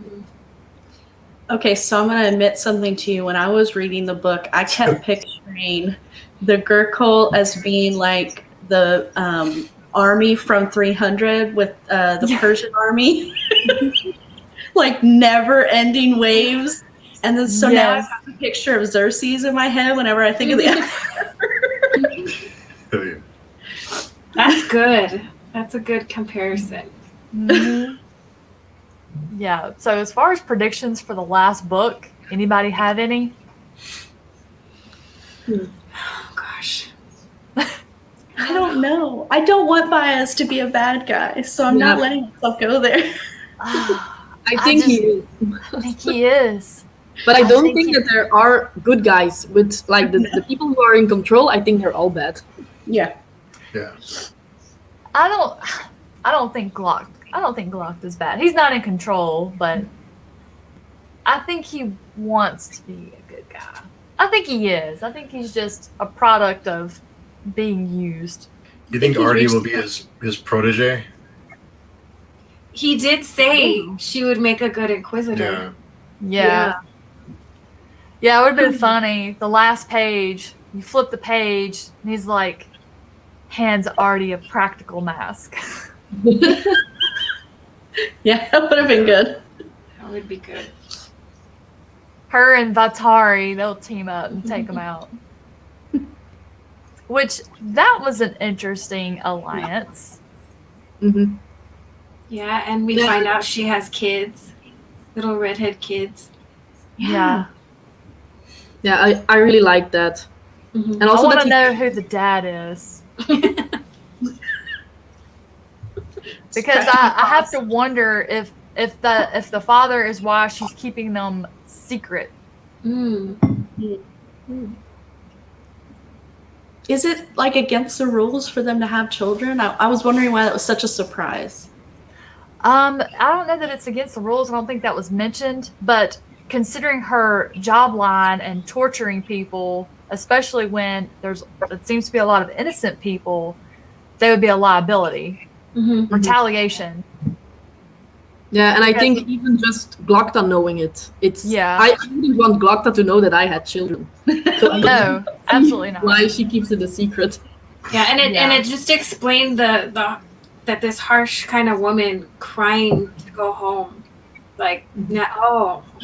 Okay, so I'm going to admit something to you. When I was reading the book, I kept picturing the Gurkle as being like the army from 300 with the Persian army. Like never-ending waves. And then so now I've got the picture of Xerxes in my head whenever I think of the That's good. That's a good comparison. Yeah. So as far as predictions for the last book, anybody have any? Oh gosh. I don't know. I don't want Baez to be a bad guy, so I'm not letting myself go there. I think he is. I think he is. But I don't think think that there are good guys with like the people who are in control. I think they're all bad. Yeah. Yeah. I don't think Glock is bad. He's not in control, but I think he wants to be a good guy. I think he is. I think he's just a product of being used. You think Artie will be his protege? He did say she would make a good inquisitor. Yeah. Yeah, it would have been funny. The last page, you flip the page, and he's like, hands Artie a practical mask. Yeah, that would have been good. That would be good. Her and Vatari, they'll team up and take him out. Which, that was an interesting alliance. Mm-hmm. Yeah, and we find out she has kids. Little redhead kids. Yeah. Yeah, I really like that. Mm-hmm. And also I want that to know who the dad is. Because I have to wonder if the father is why she's keeping them secret. Is it like against the rules for them to have children? I was wondering why that was such a surprise. I don't know that it's against the rules. I don't think that was mentioned, but considering her job line and torturing people, especially when it seems to be a lot of innocent people, they would be a liability. Mm-hmm. Retaliation. Yeah, and I think even just Glockta knowing it's Yeah. I wouldn't want Glockta to know that I had children. So No, absolutely not. Why she keeps it a secret. Yeah, and it just explained that this harsh kind of woman crying to go home. Like,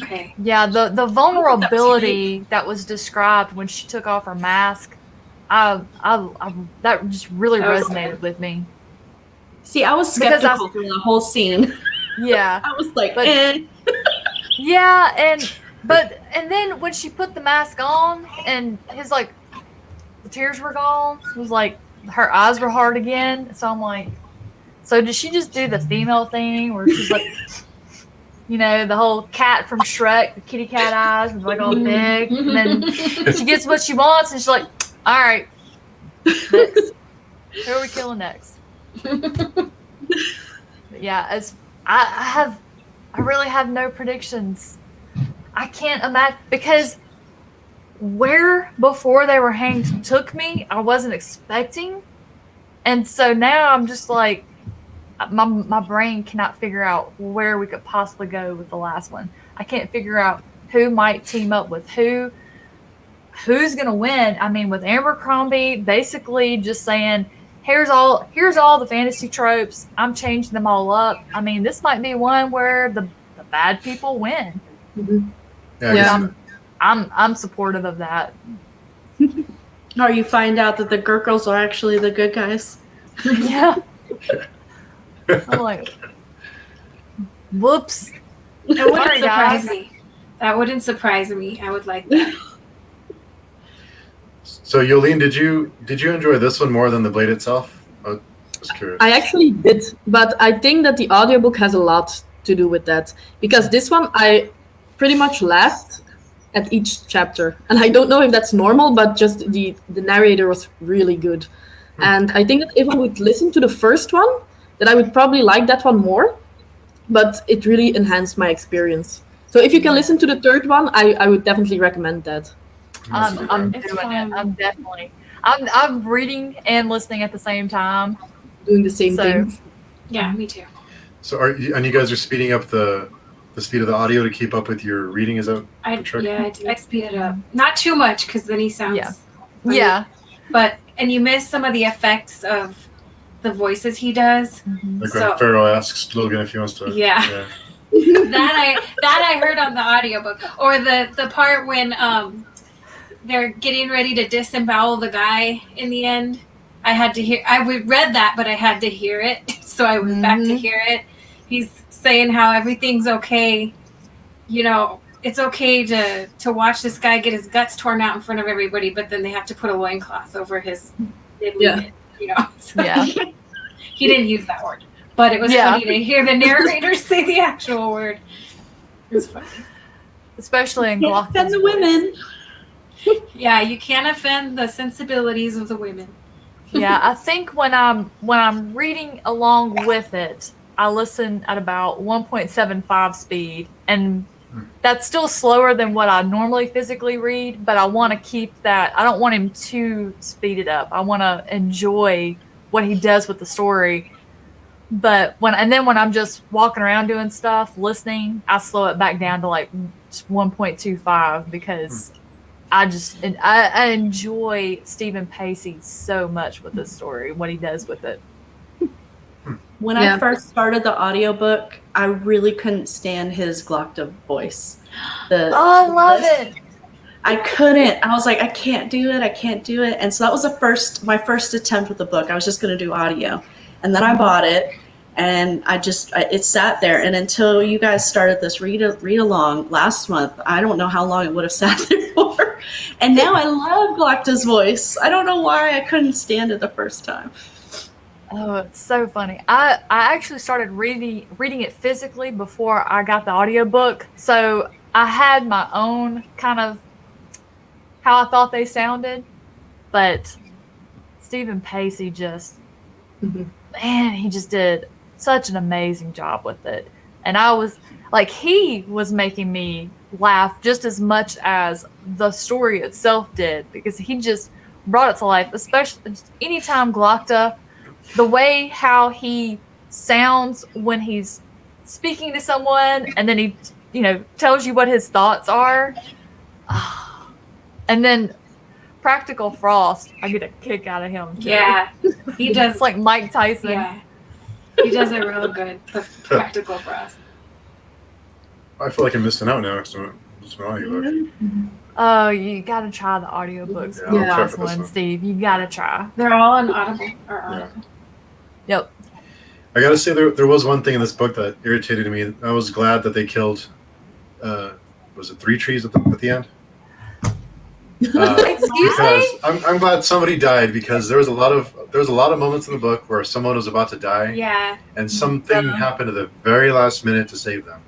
okay. Yeah, the vulnerability that was described when she took off her mask, that just really resonated with me. See, I was skeptical through the whole scene. Yeah. I was like, eh. Yeah, and then when she put the mask on and his like the tears were gone, it was like her eyes were hard again. So I'm like, so did she just do the female thing where she's like, you know, the whole cat from Shrek, the kitty cat eyes, and like all big, and then she gets what she wants, and she's like, all right, next, who are we killing next? But yeah, as I really have no predictions. I can't imagine, because where before they were hanged took me, I wasn't expecting, and so now I'm just like, my brain cannot figure out where we could possibly go with the last one. I can't figure out who might team up with who's gonna win. I mean, with Abercrombie basically just saying, here's all the fantasy tropes, I'm changing them all up. I mean, this might be one where the bad people win. Mm-hmm. Yeah. I'm supportive of that. Or you find out that the Gurkles are actually the good guys. Yeah. I'm like, whoops. It wouldn't Sorry, surprise guys. me. That wouldn't surprise me. I would like that. So Yolene, did you enjoy this one more than the Blade itself? I was curious. I actually did, but I think that the audiobook has a lot to do with that, because this one I pretty much laughed at each chapter, and I don't know if that's normal, but just the narrator was really good. And I think that if I would listen to the first one, that I would probably like that one more, but it really enhanced my experience. So if you can listen to the third one, I would definitely recommend that. I'm It's doing fun. it. I'm definitely. I'm reading and listening at the same time. Doing the same So- thing. Yeah, me too. So you guys are speeding up the speed of the audio to keep up with your reading? Is that I the trick? do. I speed it up. Not too much, because then he sounds. Yeah. funny. Yeah. And you miss some of the effects of the voices he does. Like So- when Pharaoh asks Logan if he wants to. Yeah. that I heard on the audiobook. Or the part when they're getting ready to disembowel the guy in the end. I read that, but I had to hear it. So I went back to hear it. He's saying how everything's okay. You know, it's okay to watch this guy get his guts torn out in front of everybody, but then they have to put a loincloth over his Yeah. you know. So Yeah. he didn't use that word, but it was funny to hear the narrator say the actual word. It was funny. Especially in Can't offend Glockton's the voice. women. Yeah, you can't offend the sensibilities of the women. Yeah, I think when I'm reading along with it, I listen at about 1.75 speed, and that's still slower than what I normally physically read, but I want to keep that. I don't want him too speeded up. I want to enjoy what he does with the story. But when I'm just walking around doing stuff, listening, I slow it back down to like 1.25 because I enjoy Stephen Pacey so much with this story, what he does with it. When I first started the audiobook, I really couldn't stand his Glockta voice. I love it. I couldn't. I was like, I can't do it. I can't do it. And so that was my first attempt with the book. I was just going to do audio. And then I bought it, and it sat there. And until you guys started this read along last month, I don't know how long it would have sat there for. And now I love Glockta's voice. I don't know why I couldn't stand it the first time. Oh, it's so funny. I actually started reading it physically before I got the audiobook. So I had my own kind of how I thought they sounded. But Stephen Pacey just, man, he just did such an amazing job with it. And I was like, he was making me laugh just as much as the story itself did, because he just brought it to life, especially anytime Glockta, the way how he sounds when he's speaking to someone and then he, tells you what his thoughts are. And then Practical Frost, I get a kick out of him too. Yeah, he does. It's like Mike Tyson. Yeah, he does it real good. The Practical Frost. I feel like I'm missing out now. So it's an audiobook. Oh, you gotta try the audiobooks. Yeah, This one, Steve. You gotta try. They're all on Audible. Yep. I gotta say, there was one thing in this book that irritated me. I was glad that they killed. Was it 3 trees at the end? Excuse me? I'm glad somebody died, because there was a lot of moments in the book where someone was about to die. Yeah. And something happened at the very last minute to save them.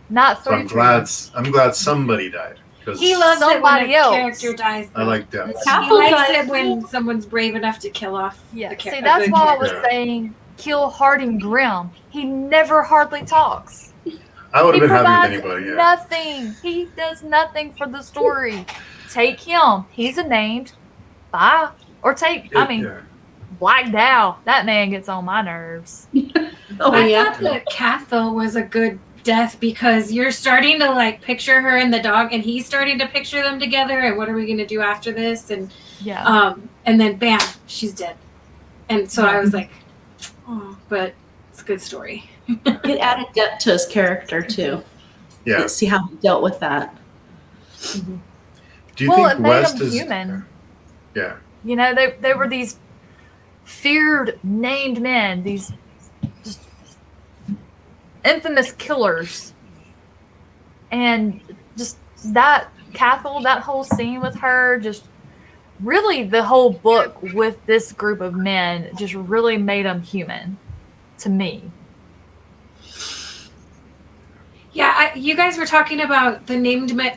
Not 3 trees. I'm glad somebody died. He loves it when a character dies. I like death. He likes it when someone's brave enough to kill off. Yeah. See, that's why I was saying kill Harding Grim. He never hardly talks. I would have been happy with anybody. Yeah. Nothing. He does nothing for the story. Take him. He's a named. Bye. Or Black Dow. That man gets on my nerves. I thought that Cathal was a good death, because you're starting to like picture her and the dog, and he's starting to picture them together, and what are we going to do after this? And and then bam, she's dead. And so I was like, oh, but it's a good story. It added depth to his character too. Yeah. See how he dealt with that. Do you think it made West him is human? Yeah. They were these feared named men, these just infamous killers. And just that Cathal, that whole scene with her, just really the whole book with this group of men just really made them human to me. Yeah, you guys were talking about the named men,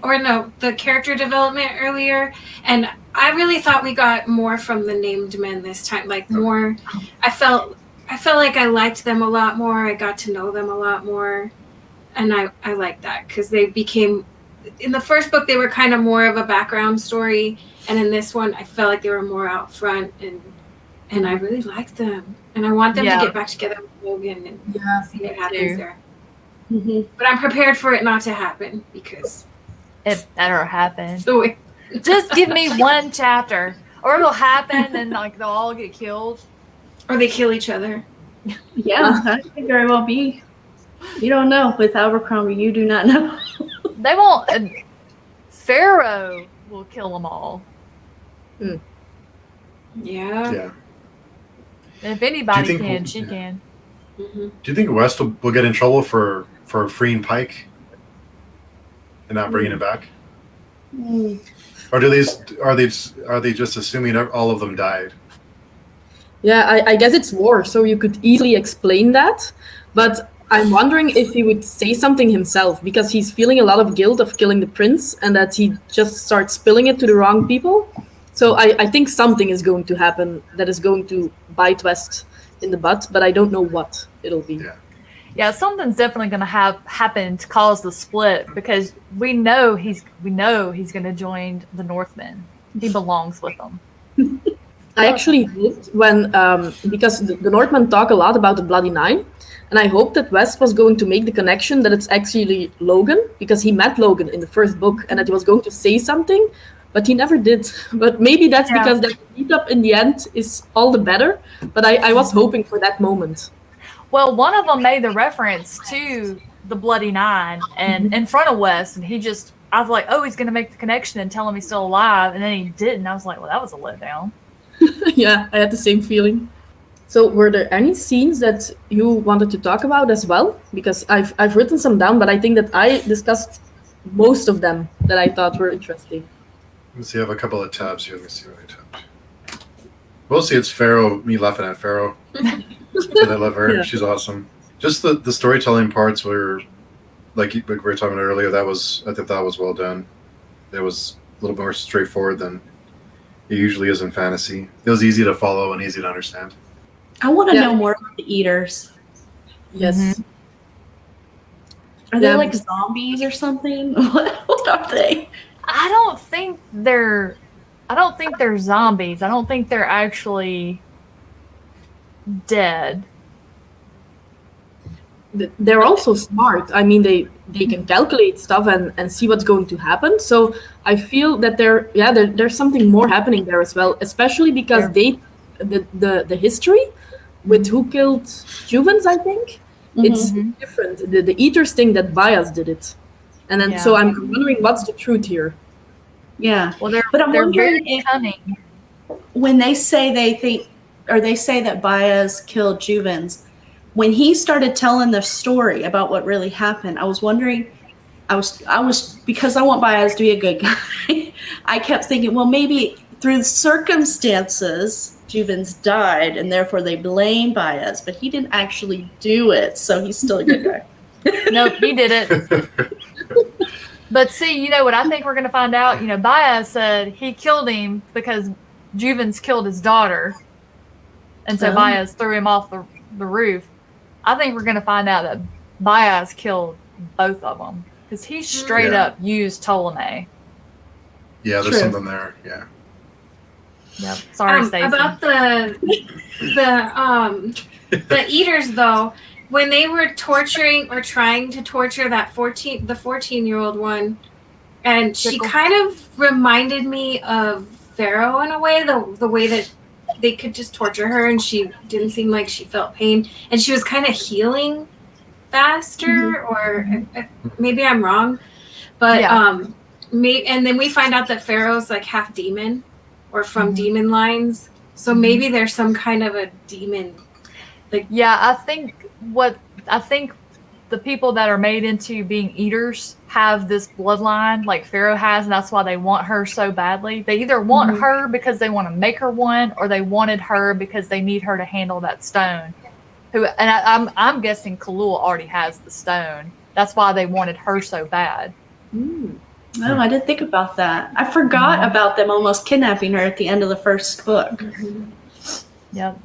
the character development earlier, and I really thought we got more from the named men this time. Like more, I felt like I liked them a lot more. I got to know them a lot more, and I liked that, because they became, in the first book they were kind of more of a background story, and in this one I felt like they were more out front, and I really liked them, and I want them to get back together with Logan and see what happens there. But I'm prepared for it not to happen, because it better happen. So just give me one chapter, or it'll happen and like they'll all get killed, or they kill each other. Yeah, that could very well be. You don't know. With Abercrombie, you do not know. They won't. Pharaoh will kill them all. Yeah. Yeah. And if anybody can, she can. Do you think West will get in trouble for freeing Pike and not bringing it back? Or are they just assuming all of them died? Yeah, I guess it's war, so you could easily explain that. But I'm wondering if he would say something himself, because he's feeling a lot of guilt of killing the prince and that he just starts spilling it to the wrong people. So I think something is going to happen that is going to bite West in the butt, but I don't know what it'll be. Yeah. Yeah, something's definitely going to happen to cause the split, because we know he's going to join the Northmen. He belongs with them. I actually hoped when, because the Northmen talk a lot about the Bloody Nine, and I hoped that West was going to make the connection that it's actually Logan, because he met Logan in the first book, and that he was going to say something, but he never did. But maybe that's because that meetup in the end is all the better, but I was hoping for that moment. Well, one of them made the reference to the Bloody Nine and in front of West, and I was like, oh, he's going to make the connection and tell him he's still alive, and then he didn't. I was like, well, that was a letdown. Yeah, I had the same feeling. So were there any scenes that you wanted to talk about as well? Because I've written some down, but I think that I discussed most of them that I thought were interesting. Let me see, I have a couple of tabs here. Let me see what I tabbed. Mostly it's Pharaoh, me laughing at Pharaoh. And I love her. Yeah. She's awesome. Just the storytelling parts were, like we were talking about earlier, I think that was well done. It was a little more straightforward than it usually is in fantasy. It was easy to follow and easy to understand. I want to know more about the eaters. Yes. Are they like zombies or something? What are they? I don't think they're zombies. I don't think they're actually dead. They're also smart. I mean, they can calculate stuff and see what's going to happen. So I feel that there's something more happening there as well, especially because the history with who killed Juvens, I think, it's different. The Eaters think that Bias did it. And then so I'm wondering what's the truth here. Yeah. Well, they're wondering very cunning. When they say they say that Baez killed Juvens, when he started telling the story about what really happened, I was wondering, I was because I want Baez to be a good guy. I kept thinking, well, maybe through circumstances, Juvens died, and therefore they blame Baez, but he didn't actually do it, so he's still a good guy. Nope, he did it. But see, you know what I think we're going to find out? You know, Baez said he killed him because Juvens killed his daughter, and so Baez threw him off the roof. I think we're going to find out that Baez killed both of them because he straight up used Ptolemy. Yeah, there's something there. Yeah. Yep. Sorry, Stacy. About the eaters, though, when they were torturing or trying to torture the 14-year-old one, and she kind of reminded me of Pharaoh in a way, the way that they could just torture her and she didn't seem like she felt pain, and she was kind of healing faster, or maybe I'm wrong, but and then we find out that Pharaoh's like half demon or from demon lines, so maybe there's some kind of a demon. I think the people that are made into being eaters have this bloodline like Pharaoh has, and that's why they want her so badly. They either want her because they want to make her one, or they wanted her because they need her to handle that stone. I'm guessing Khalul already has the stone. That's why they wanted her so bad. No, I didn't think about that. I forgot about them almost kidnapping her at the end of the first book. Yep.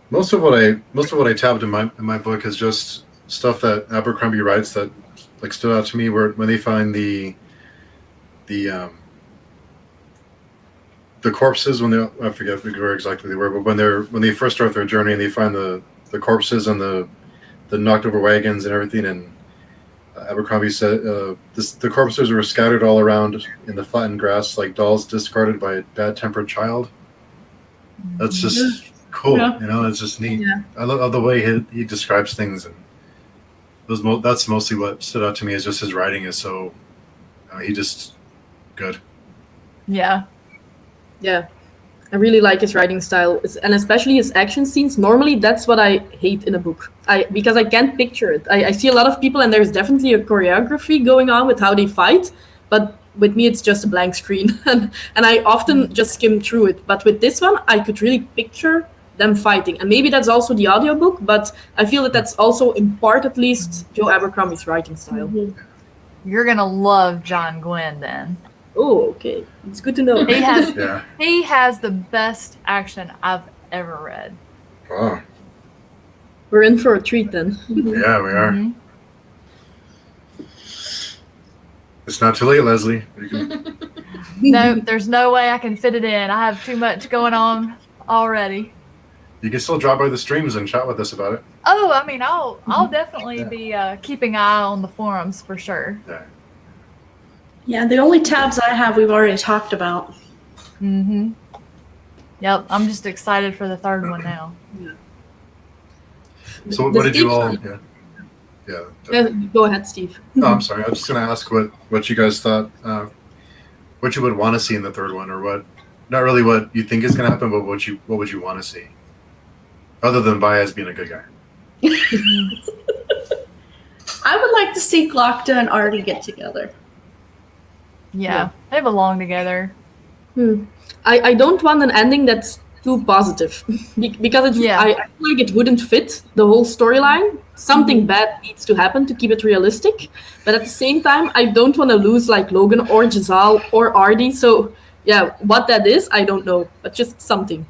Most of what I tabbed in my book is just stuff that Abercrombie writes that like stood out to me. Where when they find the corpses, I forget where exactly they were, but when they first start their journey and they find the corpses and the knocked over wagons and everything, and Abercrombie said the corpses were scattered all around in the flattened grass like dolls discarded by a bad-tempered child. That's just cool, you know. It's just neat. Yeah. I love the way he describes things, and that's mostly what stood out to me. Is just his writing is so he just good. Yeah, I really like his writing style, and especially his action scenes. Normally, that's what I hate in a book, because I can't picture it. I see a lot of people, and there's definitely a choreography going on with how they fight, but with me, it's just a blank screen, and I often just skim through it. But with this one, I could really picture them fighting. And maybe that's also the audiobook, but I feel that that's also in part at least Joe Abercrombie's writing style. You're gonna love John Gwynn then. Oh, okay. It's good to know. He has Yeah. he has the best action I've ever read. Oh, We're in for a treat then. yeah, we are. Mhm. It's not too late, Lezlie. You can, No, there's no way I can fit it in. I have too much going on already. you can still drop by the streams and chat with us about it. Oh, I mean, I'll definitely be keeping an eye on the forums for sure. Yeah. Yeah, the only tabs I have we've already talked about. Mm-hmm. Yep, I'm just excited for the third one now. So The what did you Steve all? side. Yeah. Go ahead, Steve. No, I'm sorry. I was just gonna ask what you guys thought, what you would want to see in the third one, or what, not really what you think is gonna happen, but what would you want to see, other than Baez being a good guy. I would like to see Glocta and Artie get together. Yeah, they belong together. I don't want an ending that's too positive because I feel like it wouldn't fit the whole storyline. Something bad needs to happen to keep it realistic, but at the same time, I don't want to lose like Logan or Giselle or Artie. So yeah, what that is, I don't know, but just something.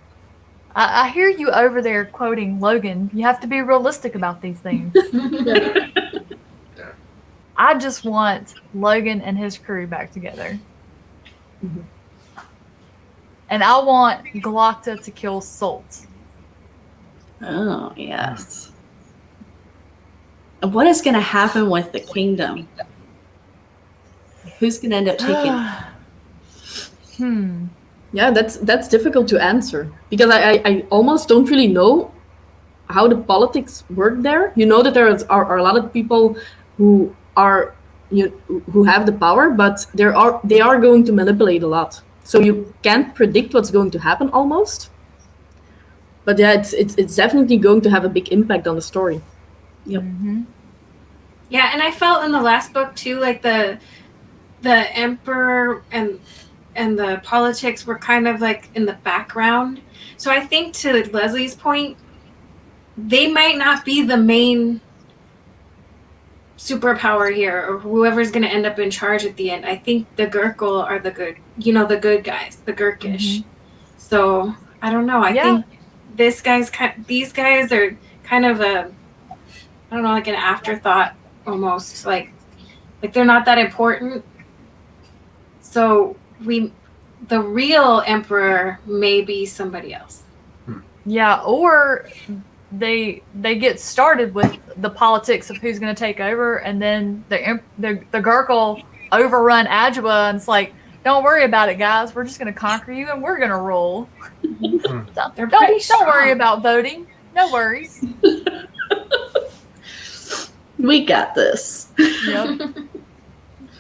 I hear you over there quoting Logan. You have to be realistic about these things. I just want Logan and his crew back together. And I want Glocta to kill Sult. Oh, yes. And what is going to happen with the kingdom? Who's going to end up taking it? Yeah, that's difficult to answer because I almost don't really know how the politics work there. You know that there are a lot of people who are who have the power, but they are going to manipulate a lot. So you can't predict what's going to happen almost. But yeah, it's definitely going to have a big impact on the story. Yep. Yeah, and I felt in the last book too, like the emperor and the politics were kind of like in the background. So I think to Leslie's point, they might not be the main superpower here, or whoever's going to end up in charge at the end. I think the Gurkle are the good, the good guys, the Gurkish. So I don't know. I think these guys are kind of like an afterthought almost. Like they're not that important. So the real emperor may be somebody else. Yeah, or they get started with the politics of who's going to take over, and then the Gurkle overrun Adjua, and it's like, don't worry about it, guys. We're just going to conquer you, and we're going to rule. Don't worry about voting. No worries. We got this.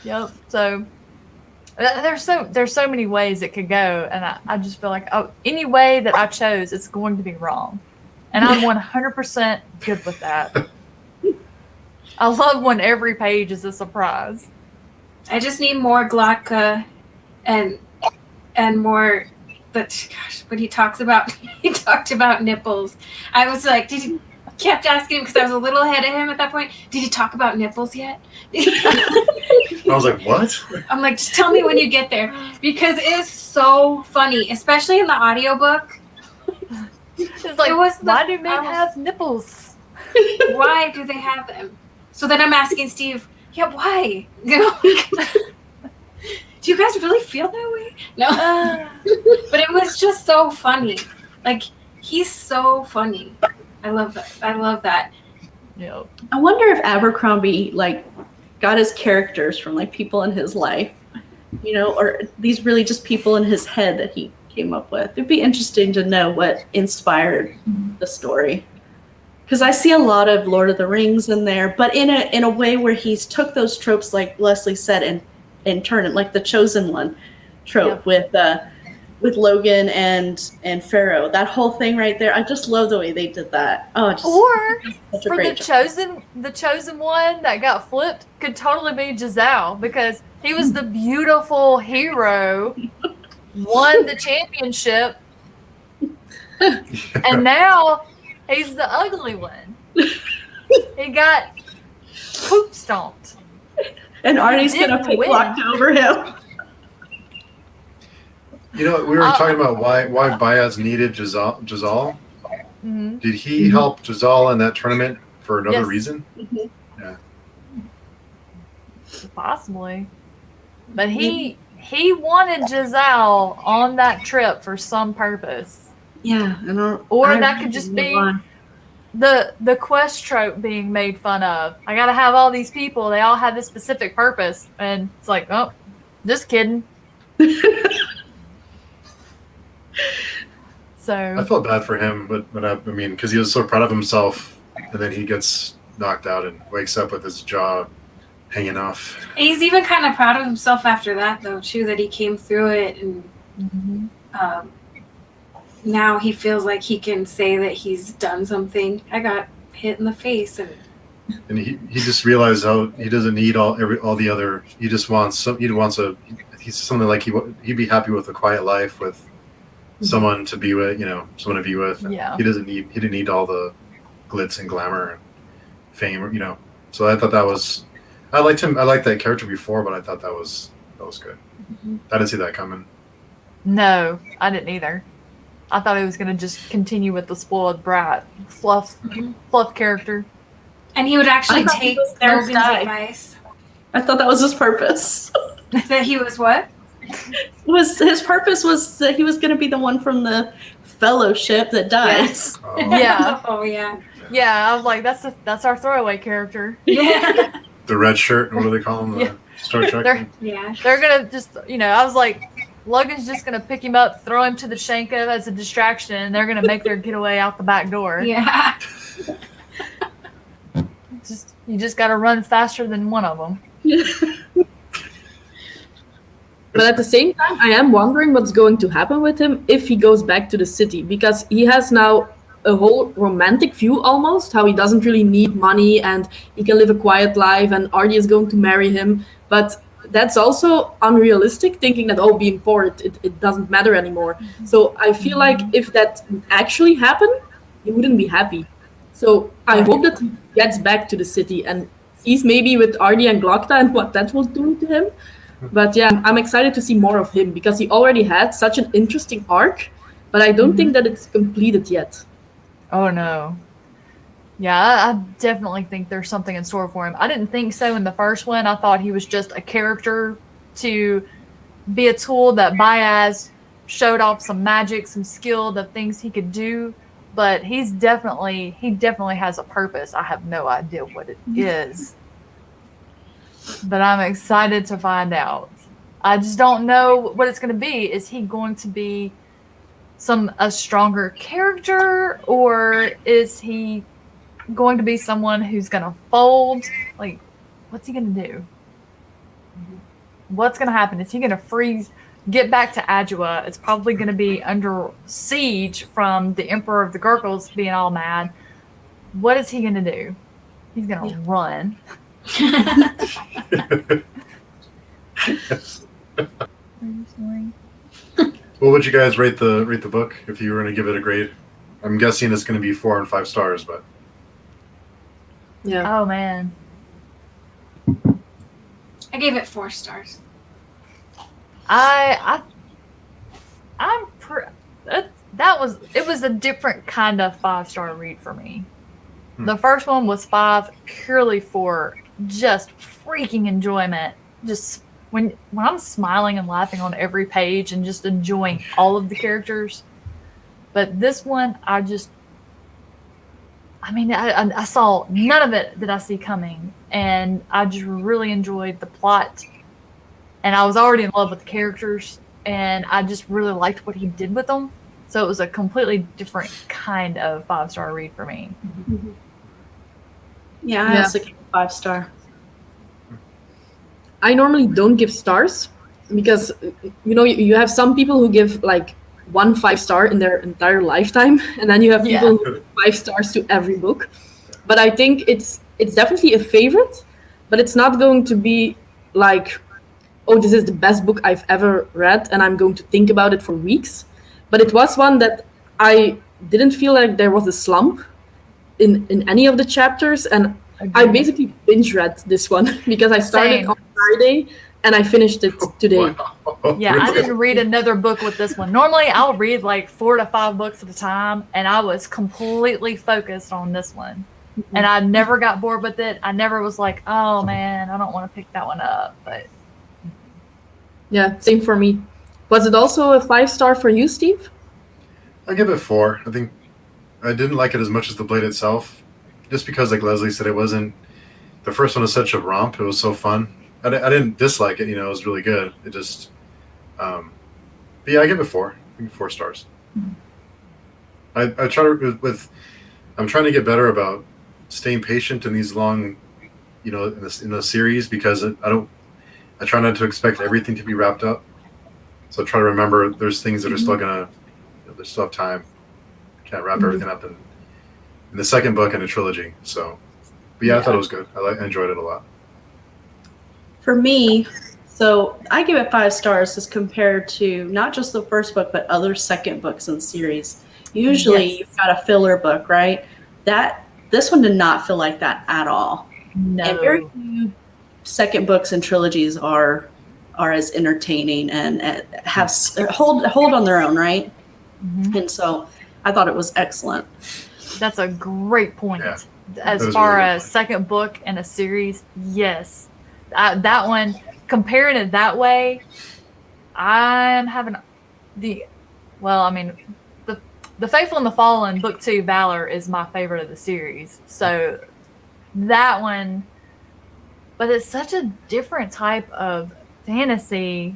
Yep. So there's so many ways it could go, and I just feel like any way that I chose, it's going to be wrong. And I'm 100% good with that. I love when every page is a surprise. I just need more Glocka and more. But gosh, when he talked about nipples, I was like, kept asking him because I was a little ahead of him at that point. Did he talk about nipples yet? I was like, what? I'm like, just tell me when you get there, because it is so funny, especially in the audiobook. It's like, why do men have nipples? Why do they have them? So then I'm asking Steve, why? Do you guys really feel that way? No. But it was just so funny. Like, he's so funny. I love that. Yep. I wonder if Abercrombie got his characters from people in his life, or these really just people in his head that he came up with. It'd be interesting to know what inspired the story, because I see a lot of Lord of the Rings in there, but in a way where he's took those tropes, like Lezlie said, and turned it, like the Chosen One trope with Logan and Pharaoh. That whole thing right there, I just love the way they did that. Or for the chosen one that got flipped could totally be Giselle, because he was the beautiful hero, won the championship, And now he's the ugly one. He got poop stomped. And Arnie's Didn't gonna pick win. locked over him. You know, we were talking about why Baez needed Giselle. Mhm. Did he help Giselle in that tournament for another Yes. reason? Possibly. But he wanted Giselle on that trip for some purpose. Yeah, and Or that could just be the quest trope being made fun of. I gotta have all these people, they all have this specific purpose. And it's like, oh, just kidding. So I felt bad for him, but I mean, because he was so proud of himself, and then he gets knocked out and wakes up with his jaw hanging off. He's even kind of proud of himself after that, though, too, that he came through it, and now he feels like he can say that he's done something. I got hit in the face, And he just realized how he doesn't need all the other. He just wants he's something like he'd be happy with a quiet life with someone to be with, someone to be with. Yeah. He didn't need all the glitz and glamour and fame, So I thought that was, I liked him. I liked that character before, but I thought that was good. I didn't see that coming. no, I didn't either. I thought he was gonna just continue with the spoiled brat fluff character. and he would actually I thought he take was gonna Logan's die. advice. I thought that was his purpose. That he was what? His purpose was that he was going to be the one from the fellowship that dies. Oh, Yeah. Oh, yeah. Yeah, I was like, that's our throwaway character. Yeah. The red shirt, what do they call him? Yeah. Star Trek. They're- Yeah. They're gonna just, I was like, Logan's just gonna pick him up, throw him to the Shanka as a distraction, and they're gonna make their getaway out the back door. Yeah. You just gotta run faster than one of them. But at the same time, I am wondering what's going to happen with him if he goes back to the city, because he has now a whole romantic view almost, how he doesn't really need money and he can live a quiet life and Artie is going to marry him. But that's also unrealistic, thinking that, being poor, it doesn't matter anymore. So I feel like if that would actually happen, he wouldn't be happy. So I hope that he gets back to the city and sees maybe with Artie and Glokta and what that will do to him. But yeah, I'm excited to see more of him because he already had such an interesting arc, but I don't think that it's completed yet. Oh no. Yeah, I definitely think there's something in store for him. I didn't think so in the first one. I thought he was just a character to be a tool that Baez showed off some magic, some skill, the things he could do. But he definitely has a purpose. I have no idea what it is. But I'm excited to find out. I just don't know what it's going to be. Is he going to be a stronger character, or is he going to be someone who's going to fold? Like, what's he going to do? What's going to happen? Is he going to freeze, get back to Adua? It's probably going to be under siege from the Emperor of the Gurkles being all mad. What is he going to do? He's going to run. What would you guys rate the book if you were going to give it a grade? I'm guessing it's going to be 4 and 5 stars, but Yeah. Oh man. I gave it 4 stars. It was a different kind of 5-star read for me. The first one was 5 purely for just freaking enjoyment. Just when I'm smiling and laughing on every page and just enjoying all of the characters. But this one, I saw none of it that I see coming, and I just really enjoyed the plot. And I was already in love with the characters, and I just really liked what he did with them. So it was a completely different kind of 5-star read for me. Yeah, I also gave a 5-star. I normally don't give stars because, you have some people who give like 1 5-star in their entire lifetime, and then you have people who give 5 stars to every book. But I think it's definitely a favorite, but it's not going to be like, this is the best book I've ever read, and I'm going to think about it for weeks. But it was one that I didn't feel like there was a slump in any of the chapters, and I Agreed. basically binge read this one because I started Same. on Friday and I finished it today. Wow. Yeah, I Really? didn't read another book with this one. Normally, I'll read like 4 to 5 books at a time, and I was completely focused on this one. And I never got bored with it. I never was like, oh man, I don't want to pick that one up. But Yeah, same for me. Was it also a 5-star for you, Steve? I give it 4. I think I didn't like it as much as the Blade itself, just because, like Lezlie said, it wasn't. The first one was such a romp. It was so fun. I didn't dislike it. You know, it was really good. It just, but yeah, I give it 4. I think 4 stars. I try to with. I'm trying to get better about staying patient in these long, you know, in the series, because I try not to expect everything to be wrapped up. So I try to remember there's things that are still gonna, they still have time. Can't wrap everything up in the second book in a trilogy. So, but yeah, I thought it was good. I enjoyed it a lot. For me, so I give it 5 stars as compared to not just the first book, but other second books in series. Usually Yes. you've got a filler book, right? This one did not feel like that at all. And very no. few second books and trilogies are as entertaining and have hold on their own, right? Mhm. And so I thought it was excellent. That's a great point. Yeah. As That was far really good as point. second book in a series, yes. That one, comparing it that way, I am having the Faithful and the Fallen, Book 2, Valor, is my favorite of the series. So that one, but it's such a different type of fantasy.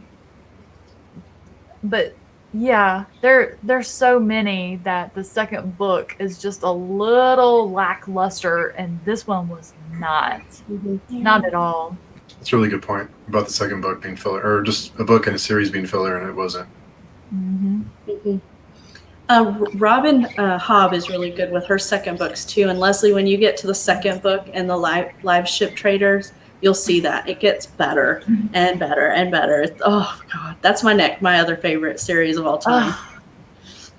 But yeah, there's so many that the second book is just a little lackluster, and this one was not. Not at all. That's a really good point about the second book being filler, or just a book in a series being filler, and it wasn't. Mm-hmm. Robin Hobb is really good with her second books too. And Lezlie, when you get to the second book and the live ship traders, you'll see that it gets better and better and better. Oh God, that's my other favorite series of all time.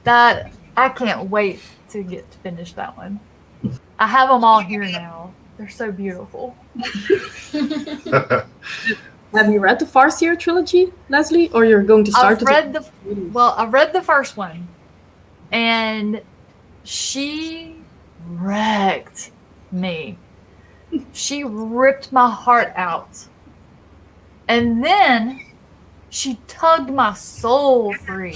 That I can't wait to get to finish that one. I have them all here now. They're so beautiful. Have you read the Farseer trilogy, Lezlie, or you're going to start? I've read the first one, and she wrecked me. She ripped my heart out, and then she tugged my soul free.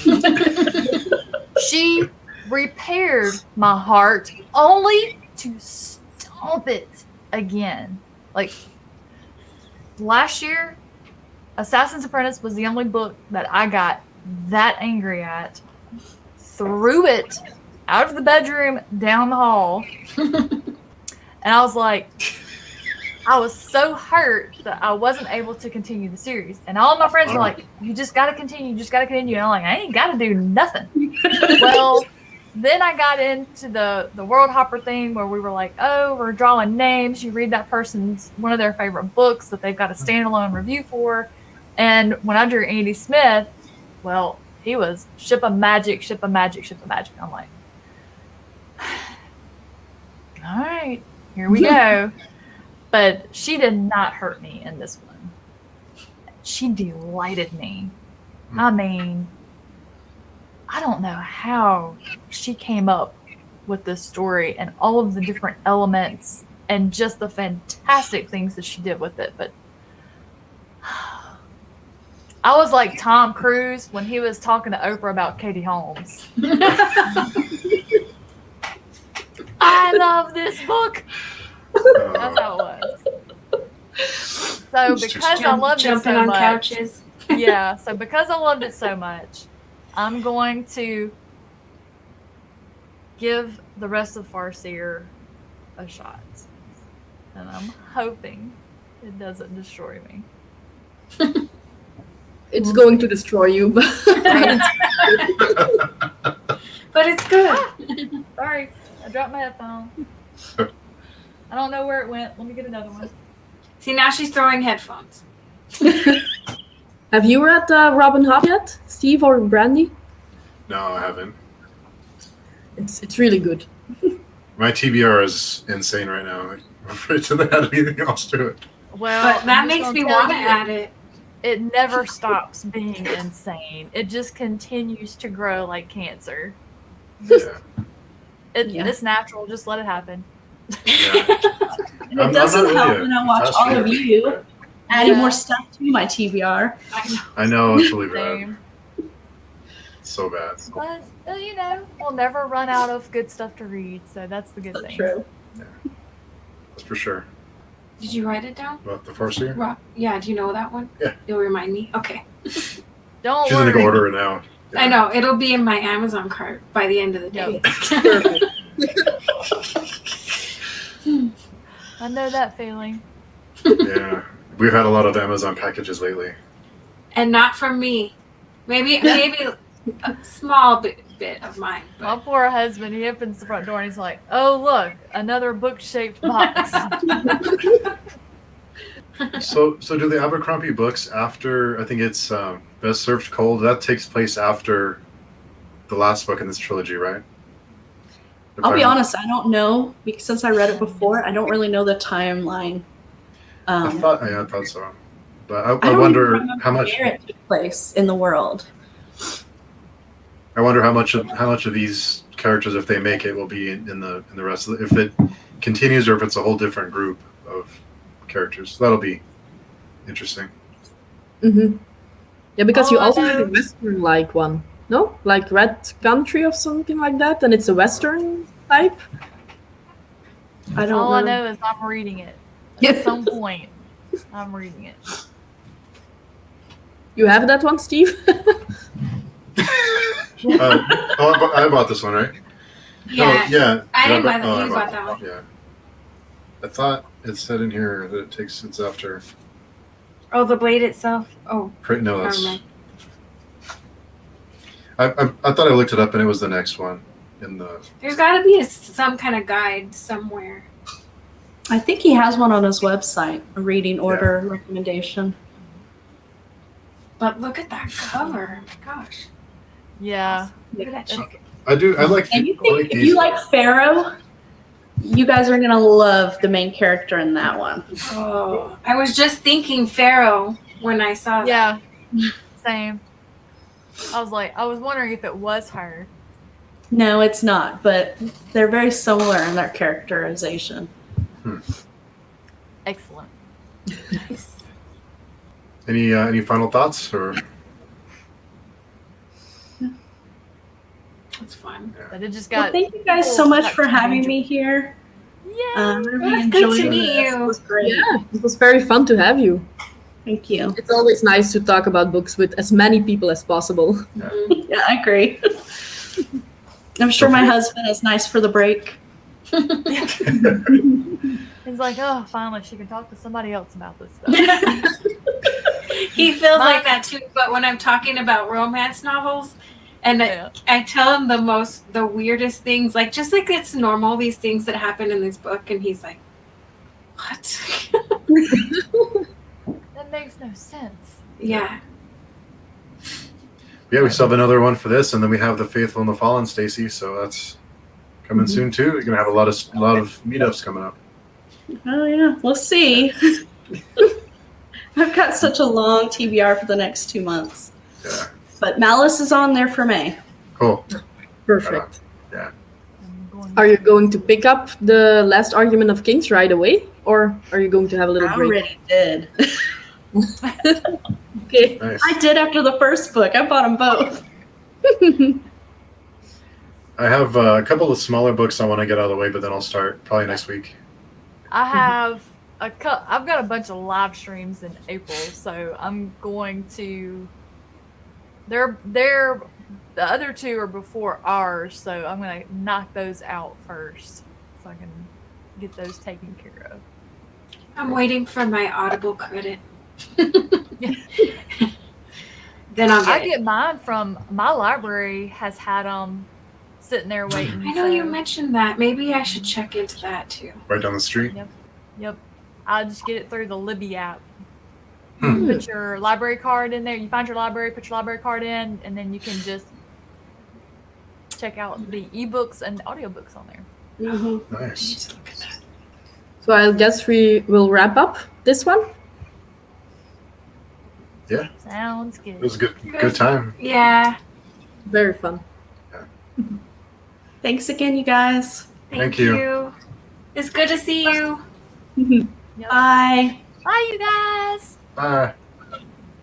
She repaired my heart only to stomp it again. Like last year, Assassin's Apprentice was the only book that I got that angry at. Threw it out of the bedroom down the hall. And I was like, I was so hurt that I wasn't able to continue the series. And all my friends were like, you just got to continue. You just got to continue. And I'm like, I ain't got to do nothing. Well, then I got into the World Hopper thing where we were like, oh, we're drawing names. You read that person's one of their favorite books that they've got a standalone review for. And when I drew Andy Smith, well, he was ship of magic, ship of magic, ship of magic. I'm like, all right, here we go. But she did not hurt me in this one. She delighted me. I mean, I don't know how she came up with this story and all of the different elements and just the fantastic things that she did with it. But I was like Tom Cruise when he was talking to Oprah about Katie Holmes. I love this book. That's how it was. So because I loved it Jumping so on much, couches. yeah. So because I loved it so much, I'm going to give the rest of Farseer a shot, and I'm hoping it doesn't destroy me. It's going to destroy you, but But it's good. Sorry, I dropped my headphone. I don't know where it went. Let me get another one. See, now she's throwing headphones. have you read Robin Hobb yet, Steve or Brandie? No, I haven't. It's really good. My TBR is insane right now. I'm afraid to add anything else to it. Well, But that I'm just makes gonna me tell want to you, add it. It never stops being insane. It just continues to grow like cancer. Yeah. It's natural. Just let it happen. Yeah. And it doesn't really help when I watch all of you adding more stuff to my TBR. I know, it's really bad. Same. It's so bad. But we'll never run out of good stuff to read, so that's the good thing. True. That's for sure. Did you write it down? About the Farseer? Yeah, do you know that one? Yeah. You'll remind me? Okay. Don't She's worry. gonna go order it now. Yeah. I know. It'll be in my Amazon cart by the end of the day. Perfect. I know that feeling. Yeah. We've had a lot of Amazon packages lately. And not from me. Maybe a small bit of mine. My But poor husband, he opens the front door and he's like, "Oh, look, another book-shaped box." So do the Abercrombie books after, I think it's Best Served Cold, that takes place after the last book in this trilogy, right? I'll be honest, I don't know, because since I read it before, I don't really know the timeline. I thought so. But I don't wonder even remember how much where it took place in the world. I wonder how much of these characters, if they make it, will be in the rest of if it continues or if it's a whole different group of characters. That'll be interesting. Mm-hmm. Yeah, because you Oh, also I have a know. Western-like one, no? Like Red Country or something like that, and it's a Western type. I don't All I know. know is I'm reading it. At some point, I'm reading it. You have that one, Steve? I bought this one, right? yeah. Oh, yeah. I didn't buy Oh, that. I You bought that one. Yeah. I thought it said in here that it's after. Oh, the blade itself. Oh, No, never that's. mind. I thought I looked it up and it was the next one in the. There's got to be some kind of guide somewhere. I think he has one on his website, a reading order recommendation. But look at that cover. Oh my gosh. Yeah. Look at that chick. I do. I like. And you I like think if these you like ones. Pharaoh, you guys are gonna love the main character in that one. Oh, I was just thinking Pharaoh when I saw that. Yeah. Same. I was wondering if it was her. No, it's not, but they're very similar in their characterization. Excellent. Nice. Any final thoughts or? That's fun. But it just Well, got. thank you guys so much for having me here. Yeah. I really It was good to enjoyed meet this. you. It was great. Yeah, it was very fun to have you. Thank you. It's always nice to talk about books with as many people as possible. Yeah, I agree. I'm sure my husband is nice for the break. He's like, oh, finally, she can talk to somebody else about this stuff. He feels like that too, but when I'm talking about romance novels and Yeah. I tell him the weirdest things, like just like it's normal, these things that happen in this book, and he's like, what? That makes no sense. Yeah. Yeah, we still have another one for this, and then we have the Faithful and the Fallen, Stacy. So that's coming soon too. You're gonna have a lot of meetups coming up. Oh yeah, we'll see. I've got such a long TBR for the next 2 months. Yeah. But Malice is on there for May. Cool. Perfect. I'm going Are you going to pick up the Last Argument of Kings right away? Or are you going to have a little I break? already did. Okay. Nice. I did after the first book. I bought them both. I have a couple of smaller books I want to get out of the way, but then I'll start probably next week. I have I've got a bunch of live streams in April, so I'm going to. They're the other two are before ours, so I'm gonna knock those out first, so I can get those taken care of. I'm waiting for my Audible credit. Then I'll I get it. get mine from my library. Has had them sitting there waiting. I know you so- mentioned that. Maybe I should check into that too. Right down the street. Yep. I just get it through the Libby app. Hmm. Put your library card in there. You find your library, put your library card in, and then you can just check out the ebooks and audiobooks on there. Mm-hmm. Nice. So I guess we will wrap up this one. Yeah, Sounds it good. was a good time. Yeah. Very fun. Thanks again, you guys. Thank you. you. It's good to see you. Yep. Bye. Bye, you guys. Bye.